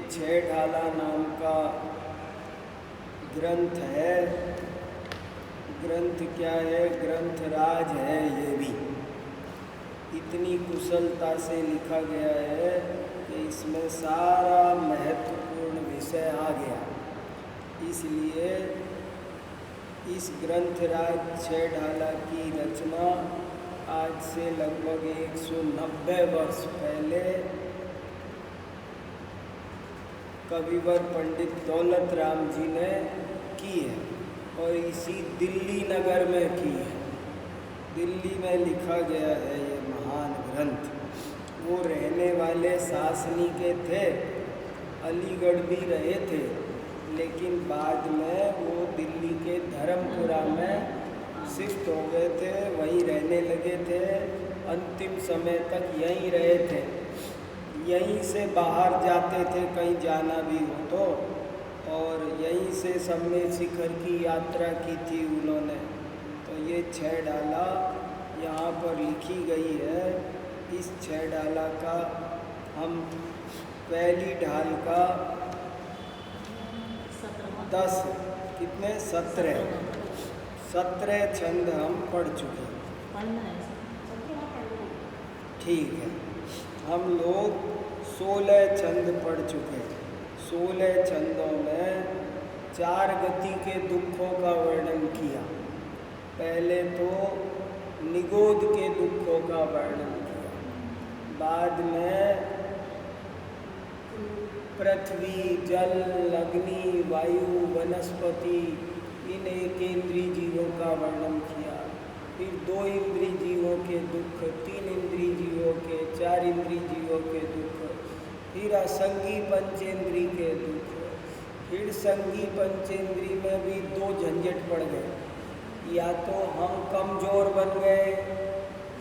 छह ढाला नाम का ग्रंथ है। ग्रंथ क्या है? ग्रंथ राज है। ये भी इतनी कुशलता से लिखा गया है कि इसमें सारा महत्वपूर्ण विषय आ गया। इसलिए इस ग्रंथ राज छह ढाला की रचना आज से लगभग 190 वर्ष पहले कविवर पंडित दौलत राम जी ने की है और इसी दिल्ली नगर में की है। दिल्ली में लिखा गया है ये महान ग्रंथ। वो रहने वाले सासनी के थे, अलीगढ़ भी रहे थे, लेकिन बाद में वो दिल्ली के धर्मपुरा में शिफ्ट हो गए थे, वहीं रहने लगे थे। अंतिम समय तक यहीं रहे थे। यहीं से बाहर जाते थे कहीं जाना भी हो तो, और यहीं से सम्मेद शिखर की यात्रा की थी उन्होंने। तो ये छह डाला यहाँ पर लिखी गई है। इस छह डाला का हम पहली ढाल का 17 छंद हम पढ़ चुके हैं। ठीक है, हम लोग 16 छंद पढ़ चुके हैं। 16 छंदों में 4 गति के दुखों का वर्णन किया। पहले तो निगोद के दुखों का वर्णन किया, बाद में पृथ्वी, जल, अग्नि, वायु, वनस्पति, इन एक इंद्रिय जीवों का वर्णन किया। फिर 2 इंद्रिय जीवों के दुख, 3 इंद्रिय जीवों के, 4 इंद्रिय जीवों के दुख, फिर असंगी पंचेंद्रिय के दुख, फिर संगी पंचेंद्रिय में भी 2 झंझट पड़ गए। या तो हम कमज़ोर बन गए,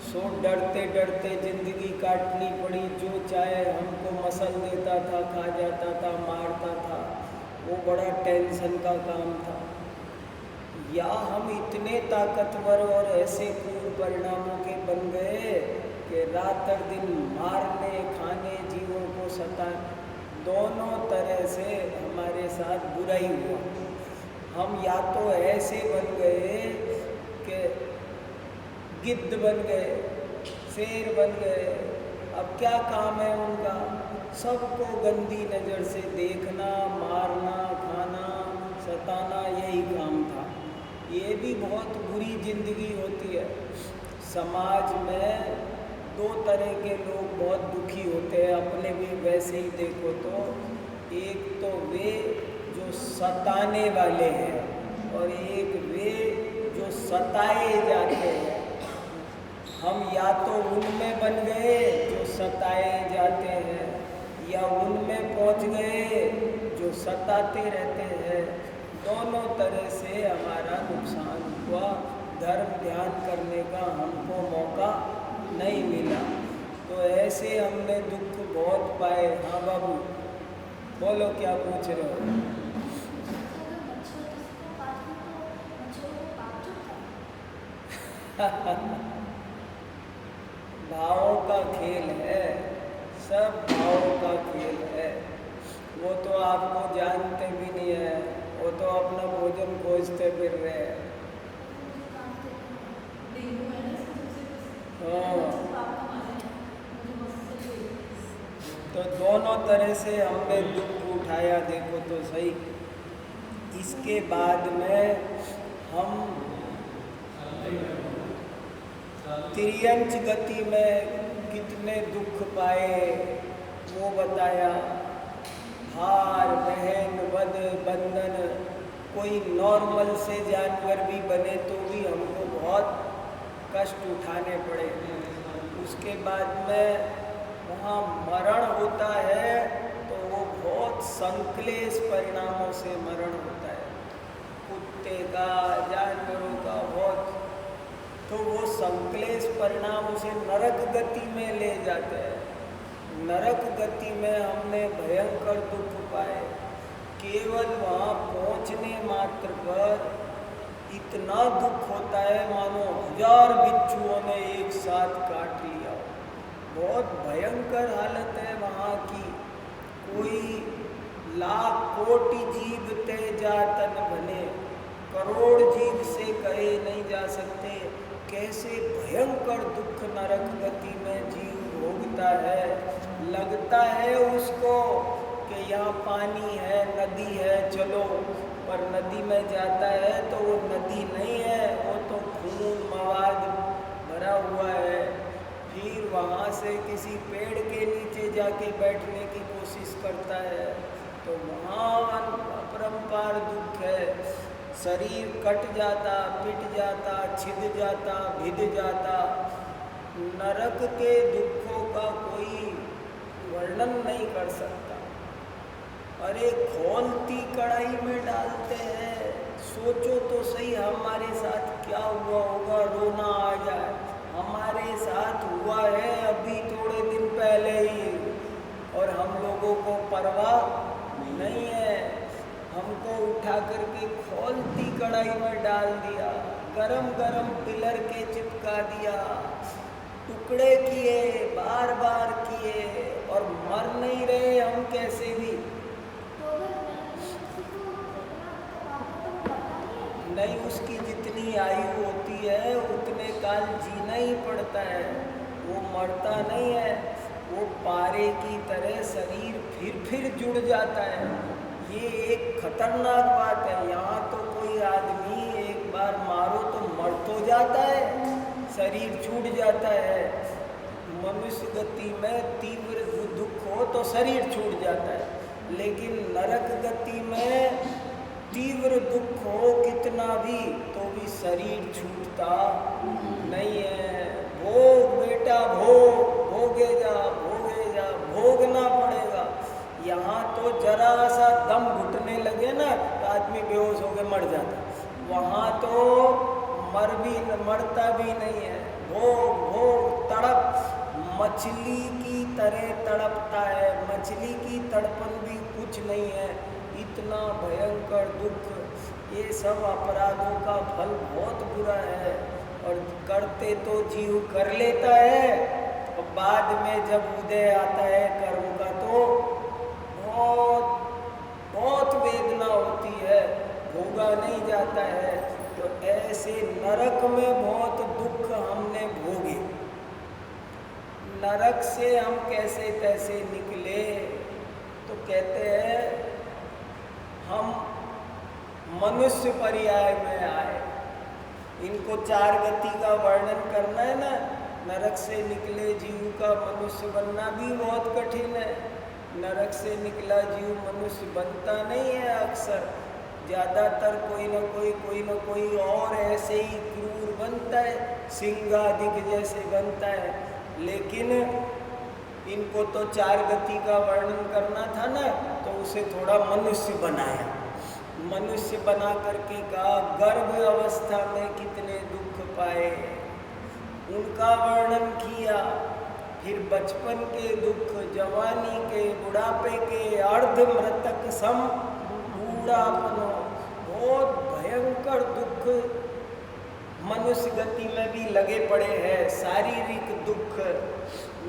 सो डरते डरते ज़िंदगी काटनी पड़ी, जो चाहे हमको मसल देता था, खा जाता था, मारता था, वो बड़ा टेंशन का काम था। या हम इतने ताकतवर और ऐसे क्रूर परिणामों के बन गए कि रात और दिन मारने, खाने, जीवों को सता, दोनों तरह से हमारे साथ बुराई हुआ। हम या तो ऐसे बन गए कि गिद्ध बन गए, शेर बन गए। अब क्या काम है उनका? सबको गंदी नज़र से देखना, मारना, खाना, सताना, यही काम था। ये भी बहुत बुरी जिंदगी होती है। समाज में 2 तरह के लोग बहुत दुखी होते हैं, अपने भी वैसे ही देखो तो। एक तो वे जो सताने वाले हैं और एक वे जो सताए जाते हैं। हम या तो उनमें बन गए जो सताए जाते हैं, या उनमें पहुंच गए जो सताते रहते हैं। दोनों तरह से हमारा नुकसान हुआ। धर्म ध्यान करने का हमको मौका नहीं मिला। तो ऐसे हमने दुख बहुत पाए। हाँ बाबू, बोलो क्या पूछ रहे हो? भावों का खेल है, सब भावों का खेल है। वो तो आपको जानते भी नहीं है, वो तो अपना भोजन खोजते फिर रहे हैं। तो दोनों तरह से हमने दुख उठाया, देखो तो सही। इसके बाद में हम तिर्यंच गति में कितने दुख पाए वो बताया। हार, बहन, वध, बंधन, कोई नॉर्मल से जानवर भी बने तो भी हमको बहुत कष्ट उठाने पड़े। उसके बाद में वहाँ मरण होता है तो वो बहुत संक्लेश परिणामों से मरण होता है। कुत्ते का, जानवरों का बहुत, तो वो संक्लेश परिणाम उसे नरक गति में ले जाते हैं। नरक गति में हमने भयंकर दुख पाए। केवल वहाँ पहुँचने मात्र पर इतना दुख होता है मानो 1000 बिच्छुओं ने एक साथ काट लिया। बहुत भयंकर हालत है वहाँ की। कोई लाख कोटि जीव ते जातन बने, करोड़ जीव से कहे नहीं जा सकते कैसे भयंकर दुख नरक गति में जीव भोगता है। लगता है उसको कि यहाँ पानी है, नदी है, चलो, पर नदी में जाता है तो वो नदी नहीं है, वो तो खून मवाद भरा हुआ है। फिर वहाँ से किसी पेड़ के नीचे जाके बैठने की कोशिश करता है तो वहाँ अपरंपार दुख है। शरीर कट जाता, पिट जाता, छिद जाता, भिद जाता। नरक के दुखों का कोई वर्णन नहीं कर सकता। अरे खौलती कढ़ाई में डालते हैं, सोचो तो सही हमारे साथ क्या हुआ होगा, रोना आ जाए। हमारे साथ हुआ है अभी थोड़े दिन पहले ही, और हम लोगों को परवाह नहीं है। हमको उठा करके खौलती कढ़ाई में डाल दिया, गरम गरम पिलर के चिपका दिया, टुकड़े किए, बार बार किए, और मर नहीं रहे हम कैसे भी। नहीं, उसकी जितनी आयु होती है उतने काल जीना ही पड़ता है, वो मरता नहीं है। वो पारे की तरह शरीर फिर जुड़ जाता है। ये एक खतरनाक बात है। यहाँ तो कोई आदमी एक बार मारो तो मर तो जाता है, शरीर छूट जाता है। मनुष्य गति में तीव्र दुख हो तो शरीर छूट जाता है, लेकिन नरक गति में तीव्र दुख हो कितना भी तो भी शरीर छूटता नहीं है। भोग बेटा भोग, भोगेगा, भोगना पड़ेगा। यहाँ तो जरा सा दम घुटने लगे ना तो आदमी बेहोश होकर मर जाता, वहाँ तो मरता भी नहीं है। भोग तड़प मछली की तरह तड़पता है, मछली की तड़पन भी कुछ नहीं है। इतना भयंकर दुख, ये सब अपराधों का फल बहुत बुरा है। और करते तो जीव कर लेता है, और बाद में जब उदय आता है कर्म का तो बहुत वेदना होती है, भोगा नहीं जाता है। तो ऐसे नरक में बहुत दुख हमने भोगे। नरक से हम कैसे तैसे निकले, तो कहते हैं हम मनुष्य पर्याय में आए। इनको चार गति का वर्णन करना है ना, नरक से निकले जीव का मनुष्य बनना भी बहुत कठिन है। नरक से निकला जीव मनुष्य बनता नहीं है अक्सर, ज़्यादातर कोई न कोई और ऐसे ही क्रूर बनता है, सिंहादिक जैसे बनता है। लेकिन इनको तो चार गति का वर्णन करना था ना, तो उसे थोड़ा मनुष्य बनाया। मनुष्य बना करके कहा गर्भ अवस्था में कितने दुख पाए, उनका वर्णन किया। फिर बचपन के दुख, जवानी के, बुढ़ापे के, अर्ध मृतक सम बूढ़ापनो, बहुत भयंकर दुख मनुष्य गति में भी लगे पड़े हैं। शारीरिक दुख,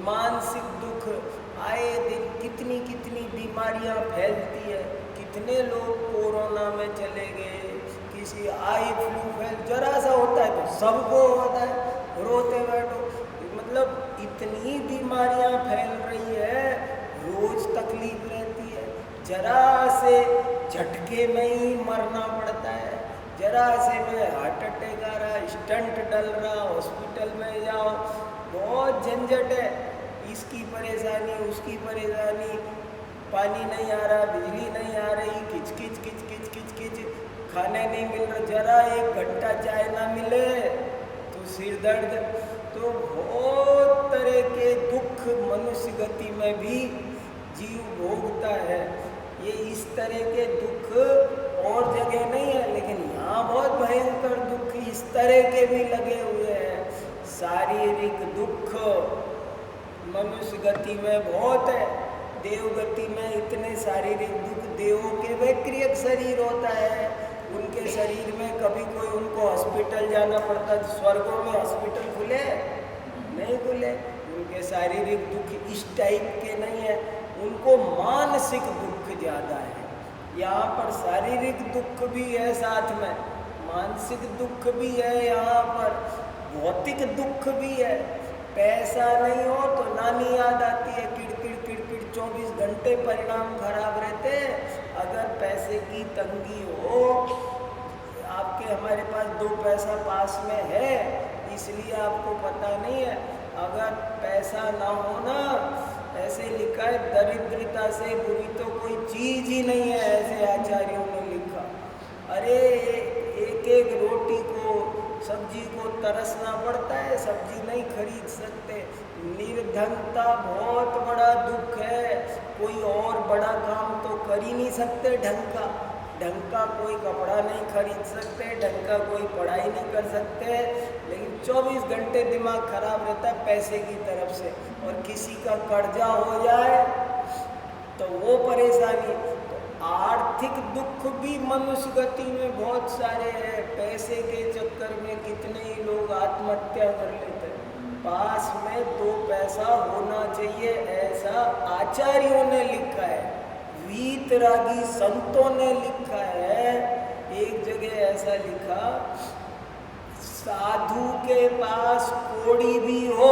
मानसिक दुख, आए दिन कितनी कितनी बीमारियां फैलती है। कितने लोग कोरोना में चले गए, किसी आई फ्लू फैल, जरा सा होता है तो सबको होता है, रोते बैठो। मतलब इतनी बीमारियां फैल रही है, रोज तकलीफ रहती है। जरा से झटके में ही मरना पड़ता है, जरा से में हार्ट अटैक आ रहा, स्टंट डल रहा, हॉस्पिटल में जाओ, बहुत झंझट है। इसकी परेशानी, उसकी परेशानी, पानी नहीं आ रहा, बिजली नहीं आ रही, किच किच किच किच किच किच, खाने नहीं मिल रहा, जरा एक घंटा चाय ना मिले तो सिर दर्द। तो बहुत तरह के दुख मनुष्य गति में भी जीव भोगता है। ये इस तरह के दुख और जगह नहीं है, लेकिन यहाँ बहुत भयंकर दुख इस तरह के भी लगे हुए हैं। शारीरिक दुख मनुष्य गति में बहुत है, देव गति में इतने शारीरिक दुख। देवों के वैक्रियक शरीर होता है, उनके शरीर में कभी कोई उनको हॉस्पिटल जाना पड़ता है। स्वर्गों में हॉस्पिटल खुले नहीं खुले, उनके शारीरिक दुख इस टाइप के नहीं है। उनको मानसिक दुख ज़्यादा है। यहाँ पर शारीरिक दुख भी है, साथ में मानसिक दुख भी है, यहाँ पर भौतिक दुख भी है। पैसा नहीं हो तो नानी याद आती है, किड़किड़ किड़किड़ 24 घंटे परिणाम खराब रहते हैं। अगर पैसे की तंगी हो, आपके हमारे पास 2 पैसा पास में है इसलिए आपको पता नहीं है। अगर पैसा ना हो ना, ऐसे लिखा है दरिद्रता से बुरी तो कोई चीज ही नहीं है, ऐसे आचार्यों ने लिखा। अरे एक एक रोटी को, सब्जी को तरसना पड़ता है, सब्जी नहीं खरीद सकते। निर्धनता बहुत बड़ा दुख है। कोई और बड़ा काम तो कर ही नहीं सकते ढंग का कोई कपड़ा नहीं खरीद सकते, ढंग का कोई पढ़ाई नहीं कर सकते, लेकिन 24 घंटे दिमाग खराब रहता है पैसे की तरफ से। और किसी का कर्जा हो जाए तो वो परेशानी। तो आर्थिक दुख भी मनुष्य गति में बहुत सारे हैं। पैसे के चक्कर में कितने ही लोग आत्महत्या कर लेते हैं। पास में 2 पैसा होना चाहिए, ऐसा आचार्यों ने लिखा है, वीतरागी संतों ने लिखा है। एक जगह ऐसा लिखा, साधु के पास कौड़ी भी हो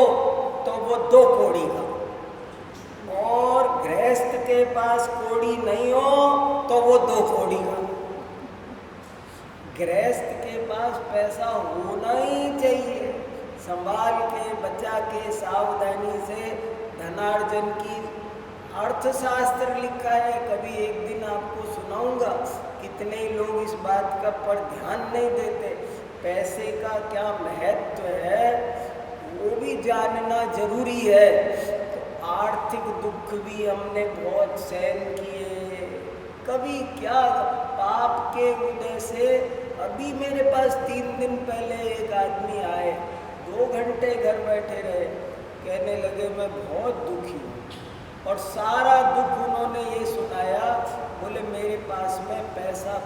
तो वो 2 कौड़ी का, और गृहस्थ के पास कौड़ी नहीं हो तो वो 2 कौड़ी का। गृहस्थ के पास पैसा होना ही चाहिए, संभाल के बचा के सावधानी से धनार्जन की। अर्थशास्त्र लिखा है, कभी एक दिन आपको सुनाऊंगा। कितने लोग इस बात का पर ध्यान नहीं देते। पैसे का क्या महत्व है वो भी जानना जरूरी है। तो आर्थिक दुख भी हमने बहुत सहन किए। कभी क्या पाप के उदय से, अभी मेरे पास 3 दिन पहले एक आदमी आए, 2 घंटे घर बैठे रहे, कहने लगे मैं बहुत दुखी हूँ। और सारा दुख उन्होंने ये सुनाया, बोले मेरे पास में पैसा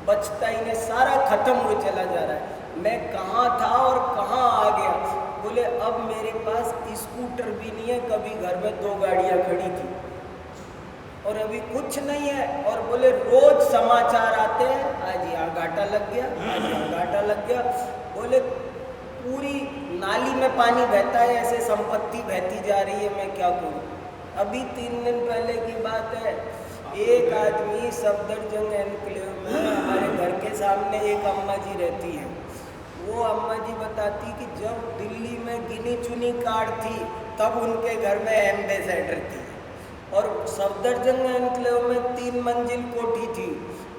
बचता ही नहीं, सारा खत्म हो चला जा रहा है। मैं कहाँ था और कहाँ आ गया। बोले अब मेरे पास स्कूटर भी नहीं है, कभी घर में 2 गाड़ियाँ खड़ी थी और अभी कुछ नहीं है। और बोले रोज समाचार आते हैं, आज यहाँ घाटा लग गया, आज यहाँ घाटा लग गया। बोले पूरी नाली में पानी बहता है, ऐसे संपत्ति बहती जा रही है, मैं क्या करूँ। अभी 3 दिन पहले की बात है, एक आदमी सफदरजंग एनक्लेव में, हमारे घर के सामने एक अम्मा जी रहती हैं, वो अम्मा जी बताती कि जब दिल्ली में गिनी चुनी कार थी तब उनके घर में एम्बेसडर थी, और सफदरजंग एनक्लेव में 3 मंजिल कोठी थी।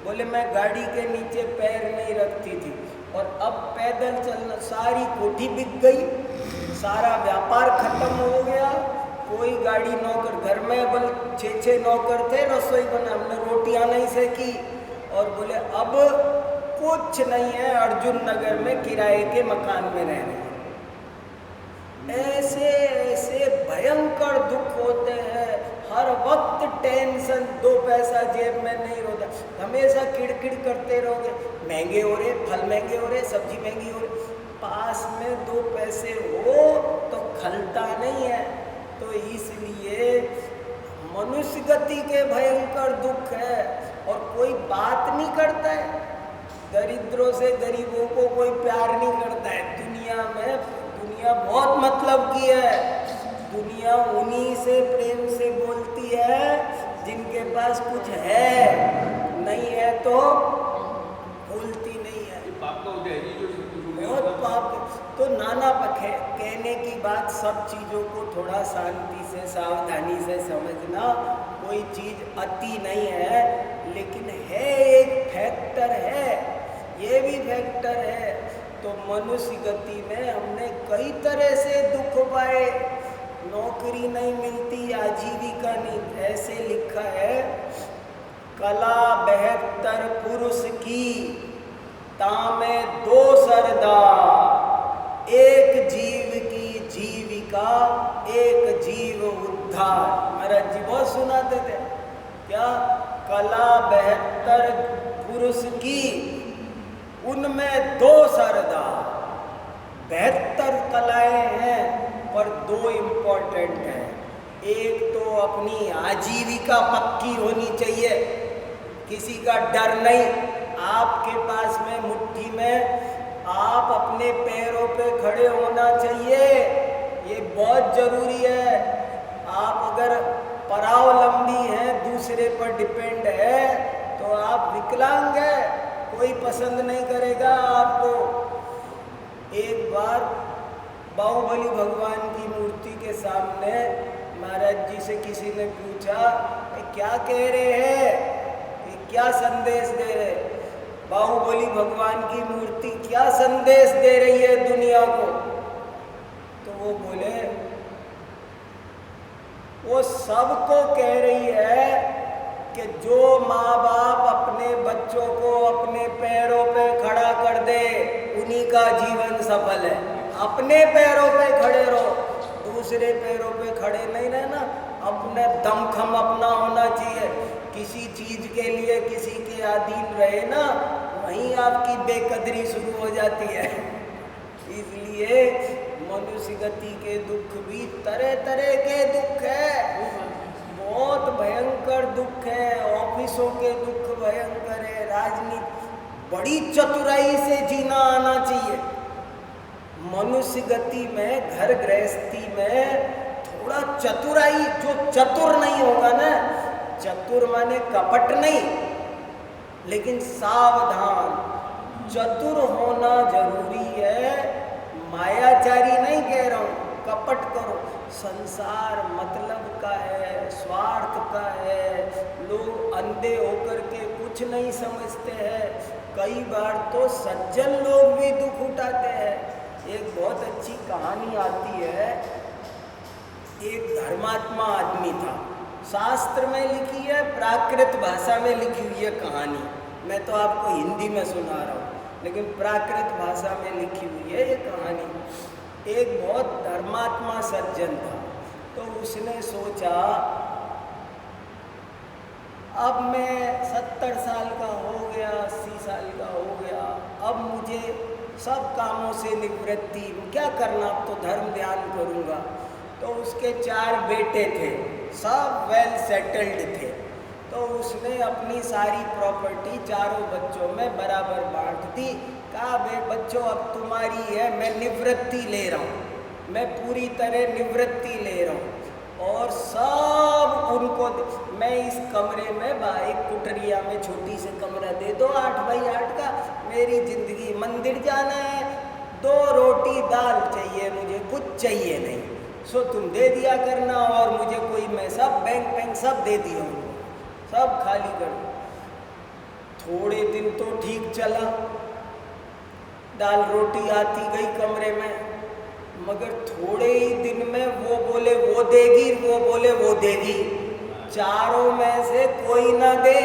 बोले मैं गाड़ी के नीचे पैर नहीं रखती थी, और अब पैदल चलना, सारी कोठी बिक गई, सारा व्यापार खत्म हो गया। कोई गाड़ी नौकर, घर में बल 6 नौकर थे, रसोई बना, हमने रोटियां नहीं सेकी। और बोले अब कुछ नहीं है, अर्जुन नगर में किराए के मकान में रह रहे हैं। ऐसे ऐसे भयंकर दुख होते हैं, हर वक्त टेंशन, 2 पैसा जेब में नहीं होता, हमेशा किड़किड़ करते रहोगे, महंगे हो रहे, फल महंगे हो रहे, सब्जी महंगी हो रही। पास में 2 पैसे हो तो खलता नहीं है। तो इसलिए मनुष्य गति के भयंकर दुख है, और कोई बात नहीं करता है। दरिद्रों से गरीबों को कोई प्यार नहीं करता है दुनिया में। दुनिया बहुत मतलब की है। दुनिया उन्हीं से प्रेम से बोलती है जिनके पास कुछ है, नहीं है तो बोलती नहीं है। बहुत पाप। तो नाना पखे कहने की बात, सब चीज़ों को थोड़ा शांति से सावधानी से समझना। कोई चीज़ अति नहीं है, लेकिन है, एक फैक्टर है, ये भी फैक्टर है। तो मनुष्य गति में हमने कई तरह से दुख पाए। नौकरी नहीं मिलती, आजीविका नहीं। ऐसे लिखा है, कला 72 पुरुष की, तामे 2 सरदार, एक जीव की जीविका, एक जीव उद्धार। महाराज जी बहुत सुनाते थे। क्या? कला 72 पुरुष की, उनमें 2 सरदार। 72 कलाएं हैं पर 2 इम्पोर्टेंट हैं। एक तो अपनी आजीविका पक्की होनी चाहिए, किसी का डर नहीं। आपके पास में मुट्ठी में आप अपने पैरों पे खड़े होना चाहिए, ये बहुत जरूरी है। आप अगर परावलंबी हैं, दूसरे पर डिपेंड है, तो आप विकलांग हैं, कोई पसंद नहीं करेगा आपको। एक बार बाहुबली भगवान की मूर्ति के सामने महाराज जी से किसी ने पूछा, क्या कह रहे हैं, क्या संदेश दे रहे? बाहुबली भगवान की मूर्ति क्या संदेश दे रही है दुनिया को? तो वो बोले, वो सबको कह रही है कि जो माँ बाप अपने बच्चों को अपने पैरों पे खड़ा कर दे, उन्हीं का जीवन सफल है। अपने पैरों पे खड़े रहो, दूसरे पैरों पे खड़े नहीं रहना। अपने दमखम अपना होना चाहिए। किसी चीज के लिए किसी के अधीन रहे ना, वहीं आपकी बेकदरी शुरू हो जाती है। इसलिए मनुष्य गति के दुख भी तरह तरह के दुख है, बहुत भयंकर दुख है। ऑफिसों के दुख भयंकर है, राजनीति, बड़ी चतुराई से जीना आना चाहिए। मनुष्य गति में, घर गृहस्थी में थोड़ा चतुराई, जो चतुर नहीं होगा ना, चतुर माने कपट नहीं, लेकिन सावधान, चतुर होना जरूरी है। मायाचारी नहीं कह रहा हूँ, कपट करो। संसार मतलब का है, स्वार्थ का है, लोग अंधे होकर के कुछ नहीं समझते हैं। कई बार तो सज्जन लोग भी दुख उठाते हैं। एक बहुत अच्छी कहानी आती है, एक धर्मात्मा आदमी था, शास्त्र में लिखी है, प्राकृत भाषा में लिखी हुई है कहानी। मैं तो आपको हिंदी में सुना रहा हूँ, लेकिन प्राकृत भाषा में लिखी हुई है ये कहानी। एक बहुत धर्मात्मा सज्जन था, तो उसने सोचा, अब मैं 70 साल का हो गया, 80 साल का हो गया, अब मुझे सब कामों से निवृत्ति, क्या करना, अब तो धर्म ध्यान करूँगा। तो उसके 4 बेटे थे, सब वेल सेटल्ड थे। तो उसने अपनी सारी प्रॉपर्टी चारों बच्चों में बराबर बांट दी। कहा, बे बच्चों, अब तुम्हारी है, मैं निवृत्ति ले रहा हूँ, मैं पूरी तरह निवृत्ति ले रहा हूँ। और सब उनको, मैं इस कमरे में, एक कुटरिया में छोटी से कमरा दे दो 8 बाई 8 का, मेरी जिंदगी, मंदिर जाना है, 2 रोटी दाल चाहिए मुझे, कुछ चाहिए नहीं, सो तुम दे दिया करना। और मुझे कोई, मैं सब बैंक सब दे दिया उनको, सब खाली कर दो। थोड़े दिन तो ठीक चला, दाल रोटी आती गई कमरे में, मगर थोड़े ही दिन में वो बोले वो देगी, वो बोले वो देगी, चारों में से कोई ना दे।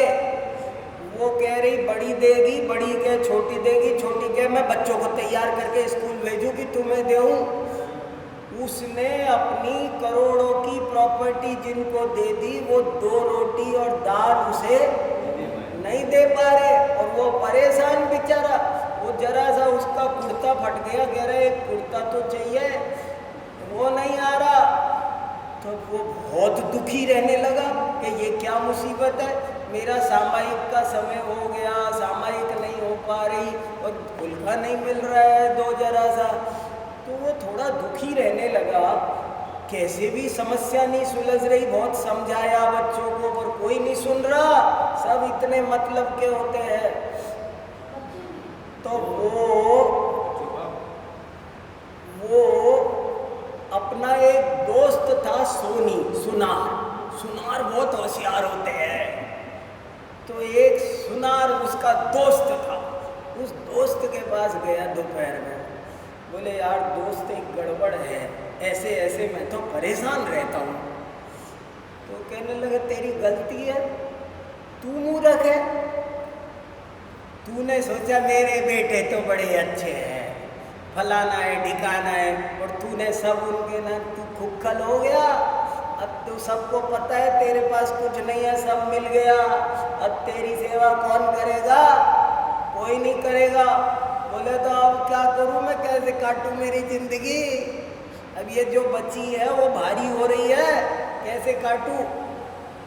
वो कह रही बड़ी देगी, बड़ी कह छोटी देगी, छोटी कह मैं बच्चों को तैयार करके स्कूल भेजूंगी, तुम्हें दूं। उसने अपनी करोड़ों की प्रॉपर्टी जिनको दे दी, वो 2 रोटी और दाल उसे नहीं दे पा रहे, और वो परेशान बेचारा। वो जरा सा उसका कुर्ता फट गया, कह रहा है एक कुर्ता तो चाहिए, वो नहीं आ रहा। तो वो बहुत दुखी रहने लगा कि ये क्या मुसीबत है, मेरा सामायिक का समय हो गया, सामायिक नहीं हो पा रही, और फुल्का नहीं मिल रहा है 2 जरा सा। तो वो थोड़ा दुखी रहने लगा, कैसे भी समस्या नहीं सुलझ रही, बहुत समझाया बच्चों को, पर कोई नहीं सुन रहा, सब इतने मतलब के होते हैं। तो वो अपना एक दोस्त था सोनी, सुनार बहुत होशियार होते हैं, तो एक सुनार उसका दोस्त था, उस दोस्त के पास गया दोपहर में, बोले यार दोस्त एक गड़बड़ है, ऐसे ऐसे मैं तो परेशान रहता हूँ। तो कहने लगे तेरी गलती है, तू मूर्ख है, तूने सोचा मेरे बेटे तो बड़े अच्छे हैं, फलाना है ढिकाना है, और तूने सब उनके ना, तू खुक्खल हो गया। अब तो सबको पता है तेरे पास कुछ नहीं है, सब मिल गया, अब तेरी सेवा कौन करेगा, कोई नहीं करेगा। बोले तो अब क्या करूं मैं, कैसे काटूं मेरी जिंदगी, अब ये जो बची है वो भारी हो रही है। ऐसे काटूं?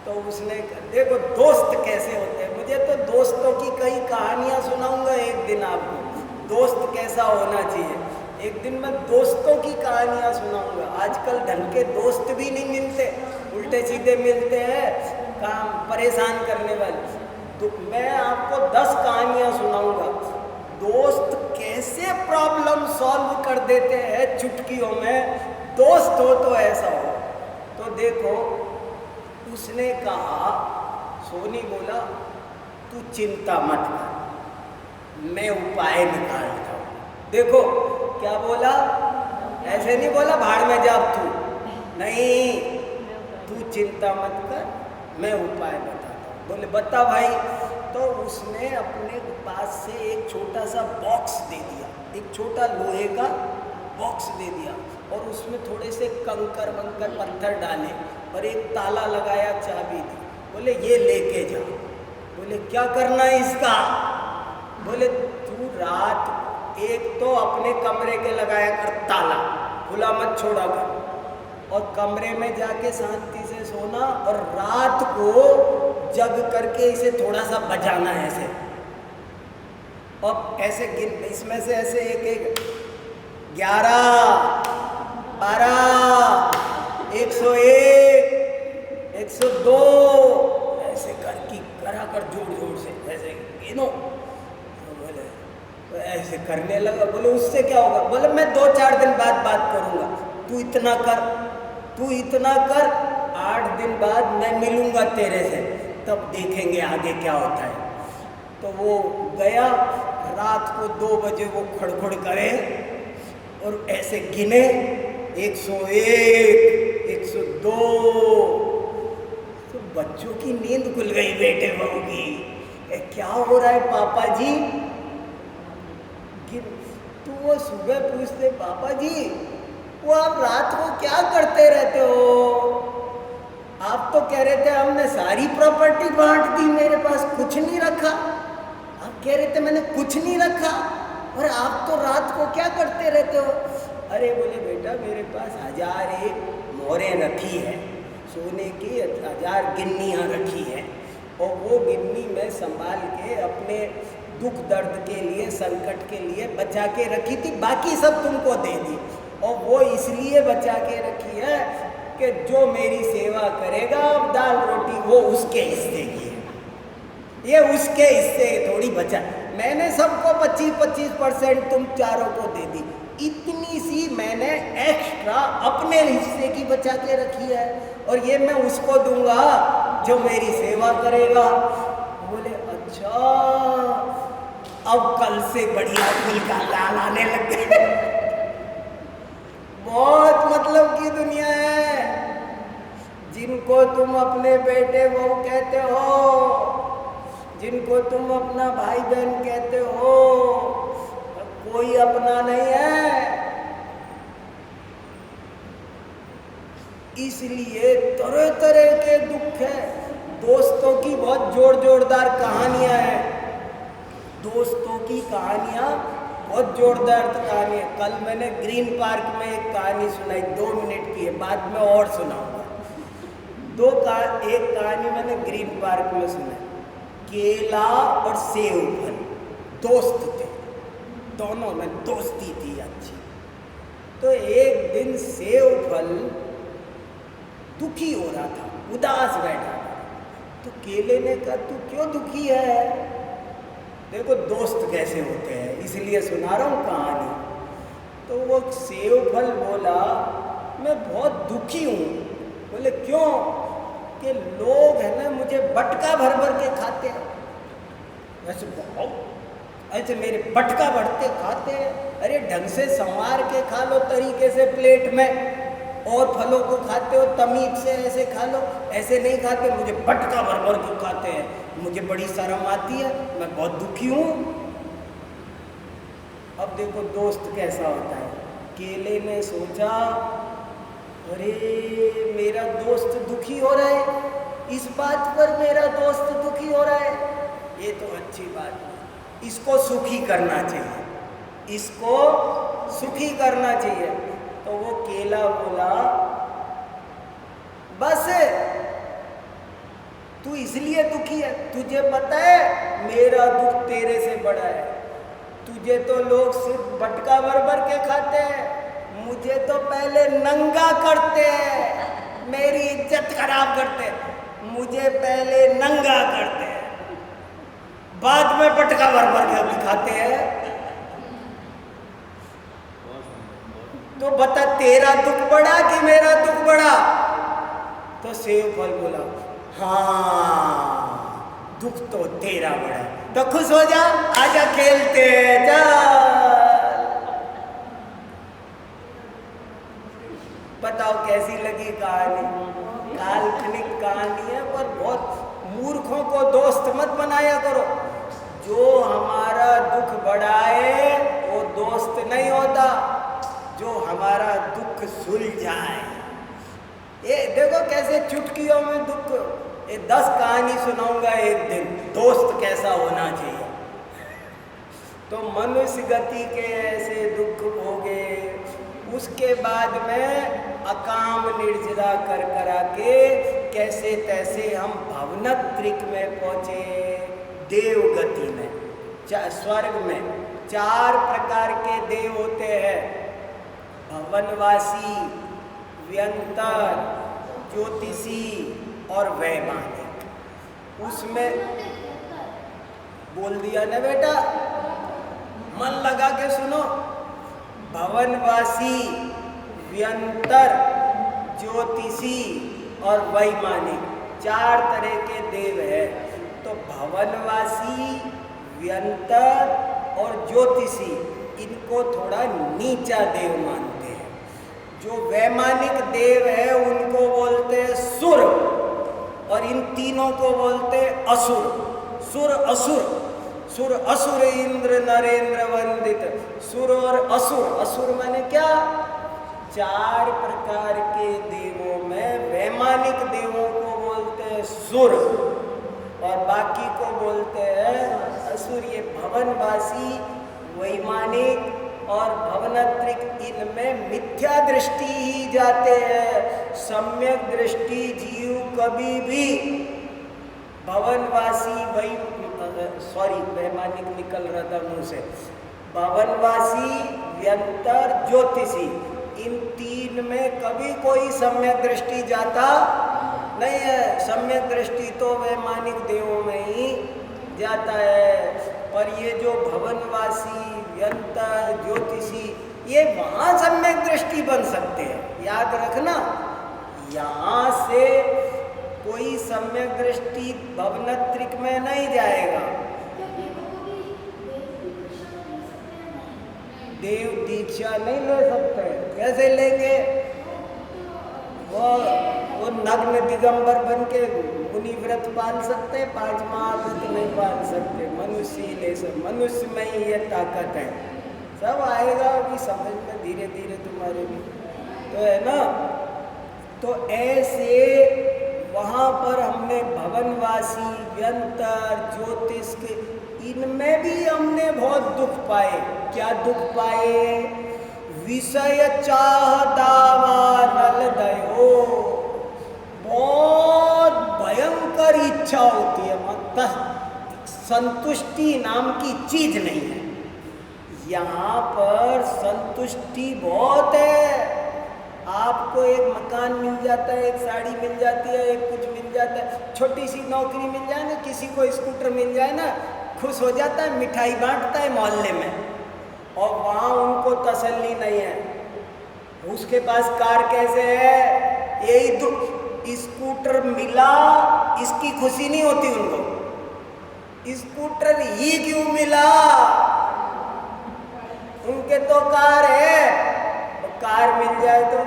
तो उसने देखो दोस्त कैसे होते हैं, मुझे तो दोस्तों की कई कहानियां सुनाऊंगा एक दिन आपको, दोस्त कैसा होना चाहिए। एक दिन मैं दोस्तों की कहानियां सुनाऊंगा। आजकल ढंग के दोस्त भी नहीं मिलते, उल्टे सीधे मिलते हैं, काम परेशान करने वाले। तो मैं आपको 10 कहानियां सुनाऊंगा, दोस्त कैसे प्रॉब्लम सॉल्व कर देते हैं चुटकियों में। दोस्त हो तो ऐसा हो। तो देखो, उसने कहा, सोनी बोला तू चिंता मत कर, मैं उपाय निकालता हूँ। देखो क्या बोला, ऐसे नहीं बोला भाड़ में जा तू, नहीं, तू चिंता मत कर, मैं उपाय बताता हूँ। बोले बता भाई। तो उसने अपने पास से एक छोटा सा बॉक्स दे दिया, एक छोटा लोहे का बॉक्स दे दिया, और उसमें थोड़े से कंकर वंकर पत्थर डाले और एक ताला लगाया, चाबी दी। बोले ये लेके जा। बोले क्या करना है इसका? बोले तू रात एक तो अपने कमरे के लगाया कर ताला, खुला मत छोड़ा कर, और कमरे में जाके शांति से सोना, और रात को जग करके इसे थोड़ा सा बजाना है ऐसे, और ऐसे गिन, इसमें से ऐसे एक एक 11, 12, 101, 102 ऐसे करके करा कर जोर जोर से ऐसे गिनो। तो बोले तो ऐसे करने लगा। बोले उससे क्या होगा? बोले मैं 2-4 दिन बाद बात करूँगा, तू इतना कर, तू इतना कर, 8 दिन बाद मैं मिलूँगा तेरे से, तब देखेंगे आगे क्या होता है। तो वो गया, रात को 2 बजे वो खड़खड़ करे और ऐसे गिने, 101, 102। तो बच्चों की नींद खुल गई, बेटे बहू की, क्या हो रहा है पापा जी? तो वो सुबह पूछते, पापा जी वो आप रात को क्या करते रहते हो? आप तो कह रहे थे हमने सारी प्रॉपर्टी बांट दी, मेरे पास कुछ नहीं रखा। आप कह रहे थे मैंने कुछ नहीं रखा, और आप तो रात को क्या करते रहते हो? अरे बोले बेटा मेरे पास 1001 मोहरें रखी है, सोने की 1000 गिन्नियाँ रखी है, और वो गिन्नी मैं संभाल के अपने दुख दर्द के लिए, संकट के लिए बचा के रखी थी, बाकी सब तुमको दे दी। और वो इसलिए बचा के रखी है कि जो मेरी सेवा करेगा अब दाल रोटी, वो उसके हिस्से की है, ये उसके हिस्से थोड़ी बचा। मैंने सबको 25-25% तुम चारों को दे दी, इतनी सी मैंने एक्स्ट्रा अपने हिस्से की बचा के रखी है, और ये मैं उसको दूंगा जो मेरी सेवा करेगा। बोले अच्छा, अब कल से बढ़िया फूल का लाल आने लग गए। बहुत मतलब की दुनिया है। जिनको तुम अपने बेटे बहू कहते हो, जिनको तुम अपना भाई बहन कहते हो, कोई अपना नहीं है। इसलिए तरह तरह के दुख है। दोस्तों की बहुत जोरदार कहानियां हैं, दोस्तों की कहानियां बहुत जोरदार कहानी है। कल मैंने ग्रीन पार्क में एक कहानी सुनाई, 2 मिनट की है, बाद में और सुनाऊंगा। एक कहानी मैंने ग्रीन पार्क में सुनाई। केला और सेव फल दोस्त थे, दोनों में दोस्ती थी अच्छी। तो एक दिन सेव फल दुखी हो रहा था, उदास बैठा था। तो केले ने कहा तू क्यों दुखी है? देखो दोस्त कैसे होते हैं, इसलिए सुना रहा हूँ कहानी। तो वो सेव फल बोला मैं बहुत दुखी हूँ। बोले क्यों? कि लोग है ना मुझे बटका भर भर के खाते हैं, ऐसे बहुत ऐसे मेरे बटका भरते खाते हैं। अरे ढंग से संवार के खा लो तरीके से प्लेट में, और फलों को खाते हो तमीज से ऐसे खा लो, ऐसे नहीं खाते, मुझे बटका भर भर के खाते हैं, मुझे बड़ी शर्म आती है, मैं बहुत दुखी हूँ। अब देखो दोस्त कैसा होता है। केले ने सोचा अरे मेरा दोस्त दुखी हो रहा है, इस बात पर मेरा दोस्त दुखी हो रहा है, ये तो अच्छी बात नहीं, इसको सुखी करना चाहिए, इसको सुखी करना चाहिए। तो वो केला बोला बस तू इसलिए दुखी है, तुझे पता है मेरा दुख तेरे से बड़ा है। तुझे तो लोग सिर्फ बटका भर भर के खाते हैं, मुझे तो पहले नंगा करते हैं, मेरी इज्जत खराब करते हैं। मुझे पहले नंगा करते हैं, बाद में बटका भर भर के भी खाते हैं। तो बता तेरा दुख बड़ा कि मेरा दुख बड़ा? तो सेव फल बोला हाँ दुख तो तेरा बड़ा है। तो खुश हो जा, आजा खेलते जा। बताओ कैसी लगी कहानी? काल्पनिक कहानी है पर बहुत मूर्खों को दोस्त मत बनाया करो। जो हमारा दुख बढ़ाए वो दोस्त नहीं होता, जो हमारा दुख सुलझाए। ये देखो कैसे चुटकियों में दुख, ये 10 कहानी सुनाऊंगा एक दिन, दोस्त कैसा होना चाहिए। तो मनुष्य गति के ऐसे दुख भोगे, उसके बाद में अकाम निर्जरा कर करा के कैसे तैसे हम भवनत्रिक में पहुँचे, देव गति में, स्वर्ग में। 4 प्रकार के देव होते हैं, भवनवासी, व्यंतर, ज्योतिषी और वैमानिक। उसमें बोल दिया ना बेटा, मन लगा के सुनो। भवनवासी, व्यंतर, ज्योतिषी और वैमानिक 4 तरह के देव है। तो भवनवासी, व्यंतर और ज्योतिषी इनको थोड़ा नीचा देव मानते हैं। जो वैमानिक देव है उनको बोलते हैं सुर, और इन तीनों को बोलते हैं असुर। सुर असुर, सुर असुर इंद्र नरेंद्र वंदित। सुर और असुर, असुर माने क्या? 4 प्रकार के देवों में वैमानिक देवों को बोलते हैं सुर और बाकी को बोलते हैं असुर। ये भवनवासी, वैमानिक और भवनत्रिक, इनमें मिथ्या दृष्टि ही जाते हैं। सम्यक दृष्टि जीव कभी भी भवनवासी वैमानिक निकल रहा था मुंह से, भवनवासी, व्यंतर, ज्योतिषी, इन 3 में कभी कोई सम्यक दृष्टि जाता नहीं है। सम्यक दृष्टि तो वैमानिक देवों में ही जाता है। पर ये जो भवनवासी, व्यंतर, ज्योतिषी, ये वहाँ सम्यक दृष्टि बन सकते हैं। याद रखना, यहाँ से कोई सम्यक दृष्टि भवनत्रिक में नहीं जाएगा। देव दीक्षा नहीं ले सकते। कैसे लेंगे? वो नग्न दिगंबर बन के मुनि व्रत पाल सकते, 5 महाव्रत नहीं पाल सकते। मनुष्य ही ले सकते, मनुष्य में ही ये ताकत है। सब आएगा अभी समझ में धीरे धीरे तुम्हारे भी, तो है ना। तो ऐसे वहाँ पर हमने भवनवासी, व्यंतर, ज्योतिष के, इनमें भी हमने बहुत दुख पाए। क्या दुख पाए? विषय चाह दावा नल दयो। बहुत भयंकर इच्छा होती है, मतलब संतुष्टि नाम की चीज नहीं है। यहाँ पर संतुष्टि बहुत है। आपको एक मकान मिल जाता है, एक साड़ी मिल जाती है, एक कुछ मिल जाता है, छोटी सी नौकरी मिल जाए ना, किसी को स्कूटर मिल जाए ना, खुश हो जाता है, मिठाई बांटता है मोहल्ले में। और वहाँ उनको तसल्ली नहीं है। उसके पास कार कैसे है, यही दुख, स्कूटर मिला, इसकी खुशी नहीं होती उनको। स्कूटर ही क्यों मिला, उनके तो कार है। कार मिल जाए तो,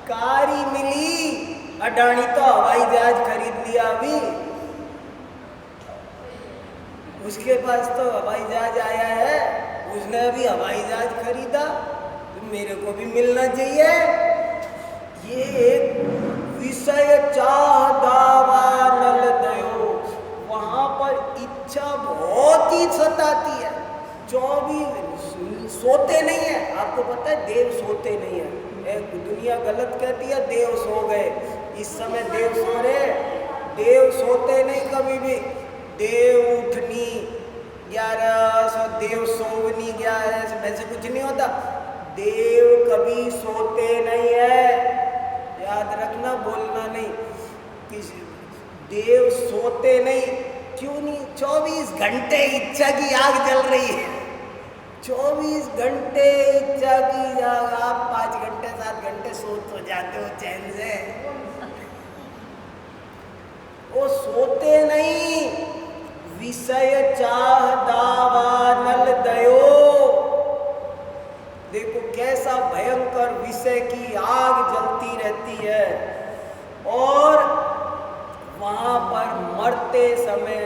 कार ही मिली। अडानी तो हवाई जहाज खरीद लिया अभी, उसके पास तो हवाई जहाज आया है, उसने अभी हवाई जहाज खरीदा, तो मेरे को भी मिलना चाहिए। ये एक विषय चाह दावा नल दयो। वहाँ पर इच्छा बहुत ही सताती है। 24 सोते नहीं है। आपको पता है देव सोते नहीं है। दुनिया गलत कहती है देव सो गए, इस समय देव सो रहे, देव सोते नहीं कभी भी। देव उठनी 11 और देव सोवनी 11, वैसे कुछ नहीं होता। देव कभी सोते नहीं है, याद रखना, बोलना नहीं। किसी देव सोते नहीं, क्यों नहीं? 24 घंटे इच्छा की आग जल रही है। 24 घंटे इच्छा की आग। आप 5 घंटे 7 घंटे सो तो जाते हो चैन से, वो सोते नहीं। विषय चाह दावानल दयो, देखो कैसा भयंकर विषय की आग जलती रहती है। और वहां पर मरते समय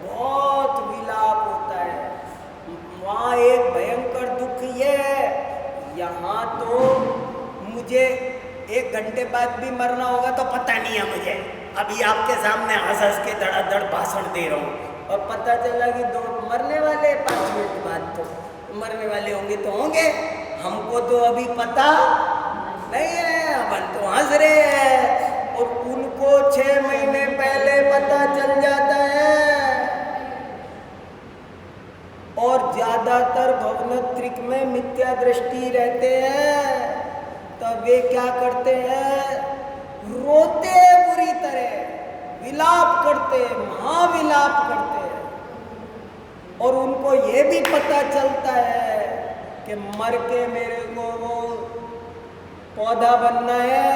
बहुत विलाप होता है। वहाँ एक भयंकर दुख ये है, यहाँ तो मुझे 1 घंटे बाद भी मरना होगा तो पता नहीं है मुझे। अभी आपके सामने हंस के धड़ाधड़ भाषण दे रहा हूँ और पता चला कि 2 मरने वाले 5 मिनट बाद तो मरने वाले होंगे तो होंगे, हमको तो अभी पता नहीं है, अपन तो हंस रहे हैं। और उनको 6 महीने पहले पता चल जाता है। और ज्यादातर भवनत्रिक में मिथ्या दृष्टि रहते हैं, तब वे क्या करते हैं? रोते बुरी तरह, विलाप करते, महाविलाप करते हैं। और उनको ये भी पता चलता है कि मर के मेरे को वो पौधा बनना है,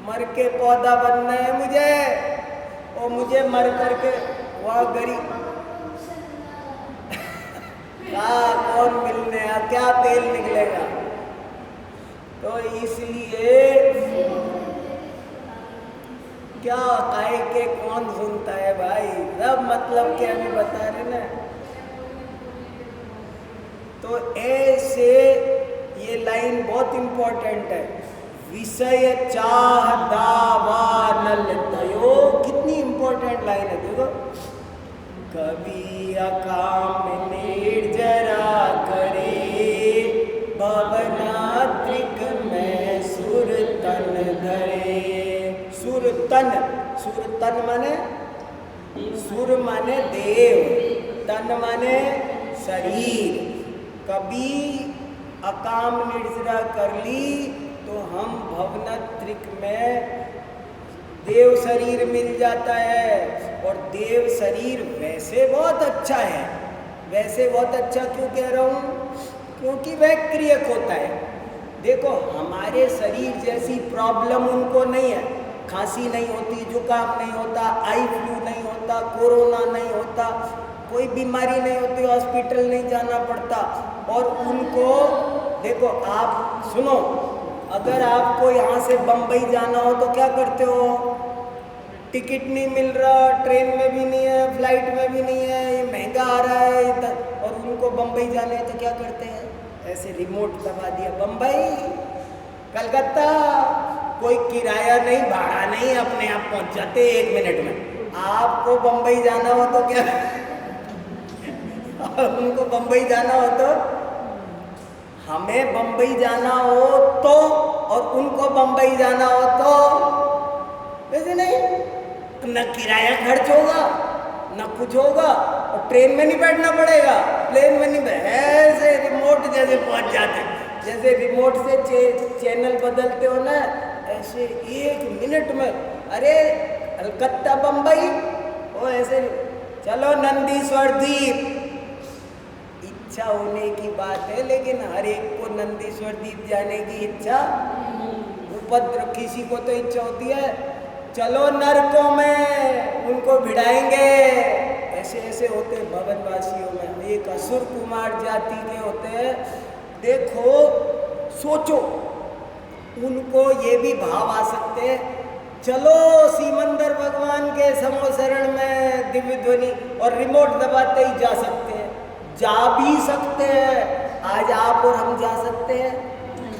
मर के पौधा बनना है मुझे, और मुझे मर करके वहाँ गरीब कौन मिलने, क्या तेल निकलेगा। तो इसलिए क्या काय के कौन सुनता है भाई, सब मतलब के अभी बता रहे ना। तो ऐसे ये लाइन बहुत इंपॉर्टेंट है। विषय चाह दावानल दयो, कितनी इंपॉर्टेंट लाइन है देखो। कभी अकाम निर्जरा करे, भवनात्रिक में सुर तन धरे। सुर तन, सुर तन माने, सुर माने देव, तन माने शरीर। कभी अकाम निर्जरा कर ली तो हम भवनात्रिक में देव शरीर मिल जाता है। और देव शरीर वैसे बहुत अच्छा है, वैसे बहुत अच्छा क्यों कह रहा हूँ? क्योंकि वह क्रियक होता है। देखो हमारे शरीर जैसी प्रॉब्लम उनको नहीं है, खांसी नहीं होती, जुकाम नहीं होता, आई फ्लू नहीं होता, कोरोना नहीं होता, कोई बीमारी नहीं होती, हॉस्पिटल नहीं जाना पड़ता। और उनको देखो, आप सुनो, अगर आपको यहाँ से बम्बई जाना हो तो क्या करते हो? टिकट नहीं मिल रहा, ट्रेन में भी नहीं है, फ्लाइट में भी नहीं है, ये महंगा आ रहा है इधर, और उनको बम्बई जाना है तो क्या करते हैं? ऐसे रिमोट दबा दिया, बम्बई, कलकत्ता, कोई किराया नहीं, भाड़ा नहीं, अपने आप पहुंच जाते 1 मिनट में। आपको बम्बई जाना हो तो क्या उनको बम्बई जाना हो तो, हमें बम्बई जाना हो तो, और उनको बम्बई जाना हो तो, वैसे नहीं, न किराया खर्च होगा, न कुछ होगा, और ट्रेन में नहीं बैठना पड़ेगा, प्लेन में नहीं, ऐसे रिमोट जैसे पहुंच जाते, जैसे रिमोट से चैनल बदलते हो ना, ऐसे 1 मिनट में। अरे कलकत्ता बम्बई, वो ऐसे चलो नंदीश्वर द्वीप। इच्छा होने की बात है, लेकिन हर एक को नंदीश्वर द्वीप जाने की इच्छा, उपद्रव, किसी को तो इच्छा होती है चलो नरकों में उनको भिड़ाएंगे। ऐसे ऐसे होते भवनवासियों में। एक असुर कुमार जाति के होते हैं, देखो सोचो, उनको ये भी भाव आ सकते हैं, चलो सिमंदर भगवान के समोसरण में दिव्य ध्वनि, और रिमोट दबाते ही जा सकते हैं, जा भी सकते हैं। आज आप और हम जा सकते हैं?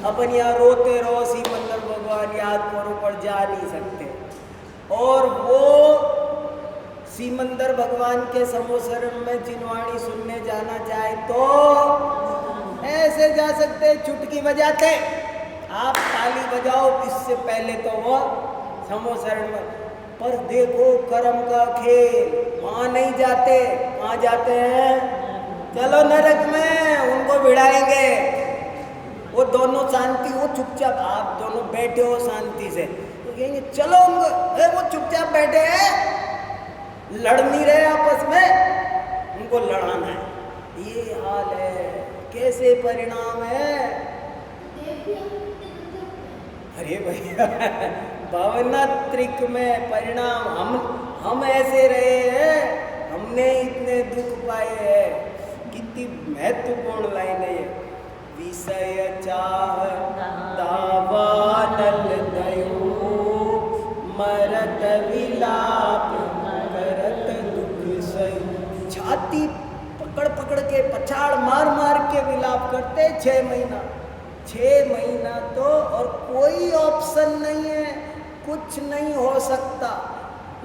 अपन यहाँ रोते रहो सिमंदर भगवान याद करो, पर जा नहीं सकते। और वो सिमंदर भगवान के समोसरण में जिनवाणी सुनने जाना चाहे तो ऐसे जा सकते हैं, चुटकी बजाते, आप ताली बजाओ, इससे पहले तो वो समोसरण में पर देखो कर्म का खेल, वहां नहीं जाते, कहाँ जाते हैं? चलो नरक में, उनको भिड़ाएंगे। वो दोनों शांति, वो चुपचाप, आप दोनों बैठे हो शांति से, तो कहेंगे चलो उनको, वो चुपचाप बैठे हैं, लड़ नहीं रहे आपस में, उनको लड़ाना है। ये हाल है। कैसे परिणाम है? अरे भैया भावनात्रिक में परिणाम, हम ऐसे रहे हैं, हमने इतने दुख पाए हैं। कितनी महत्वपूर्ण लाइन है ये। विषय चाह दावानल दयो, मरत विलाप करत दुख सही। छाती पकड़ पकड़ के, पछाड़ मार मार के विलाप करते 6 महीना, 6 महीना तो, और कोई ऑप्शन नहीं है, कुछ नहीं हो सकता,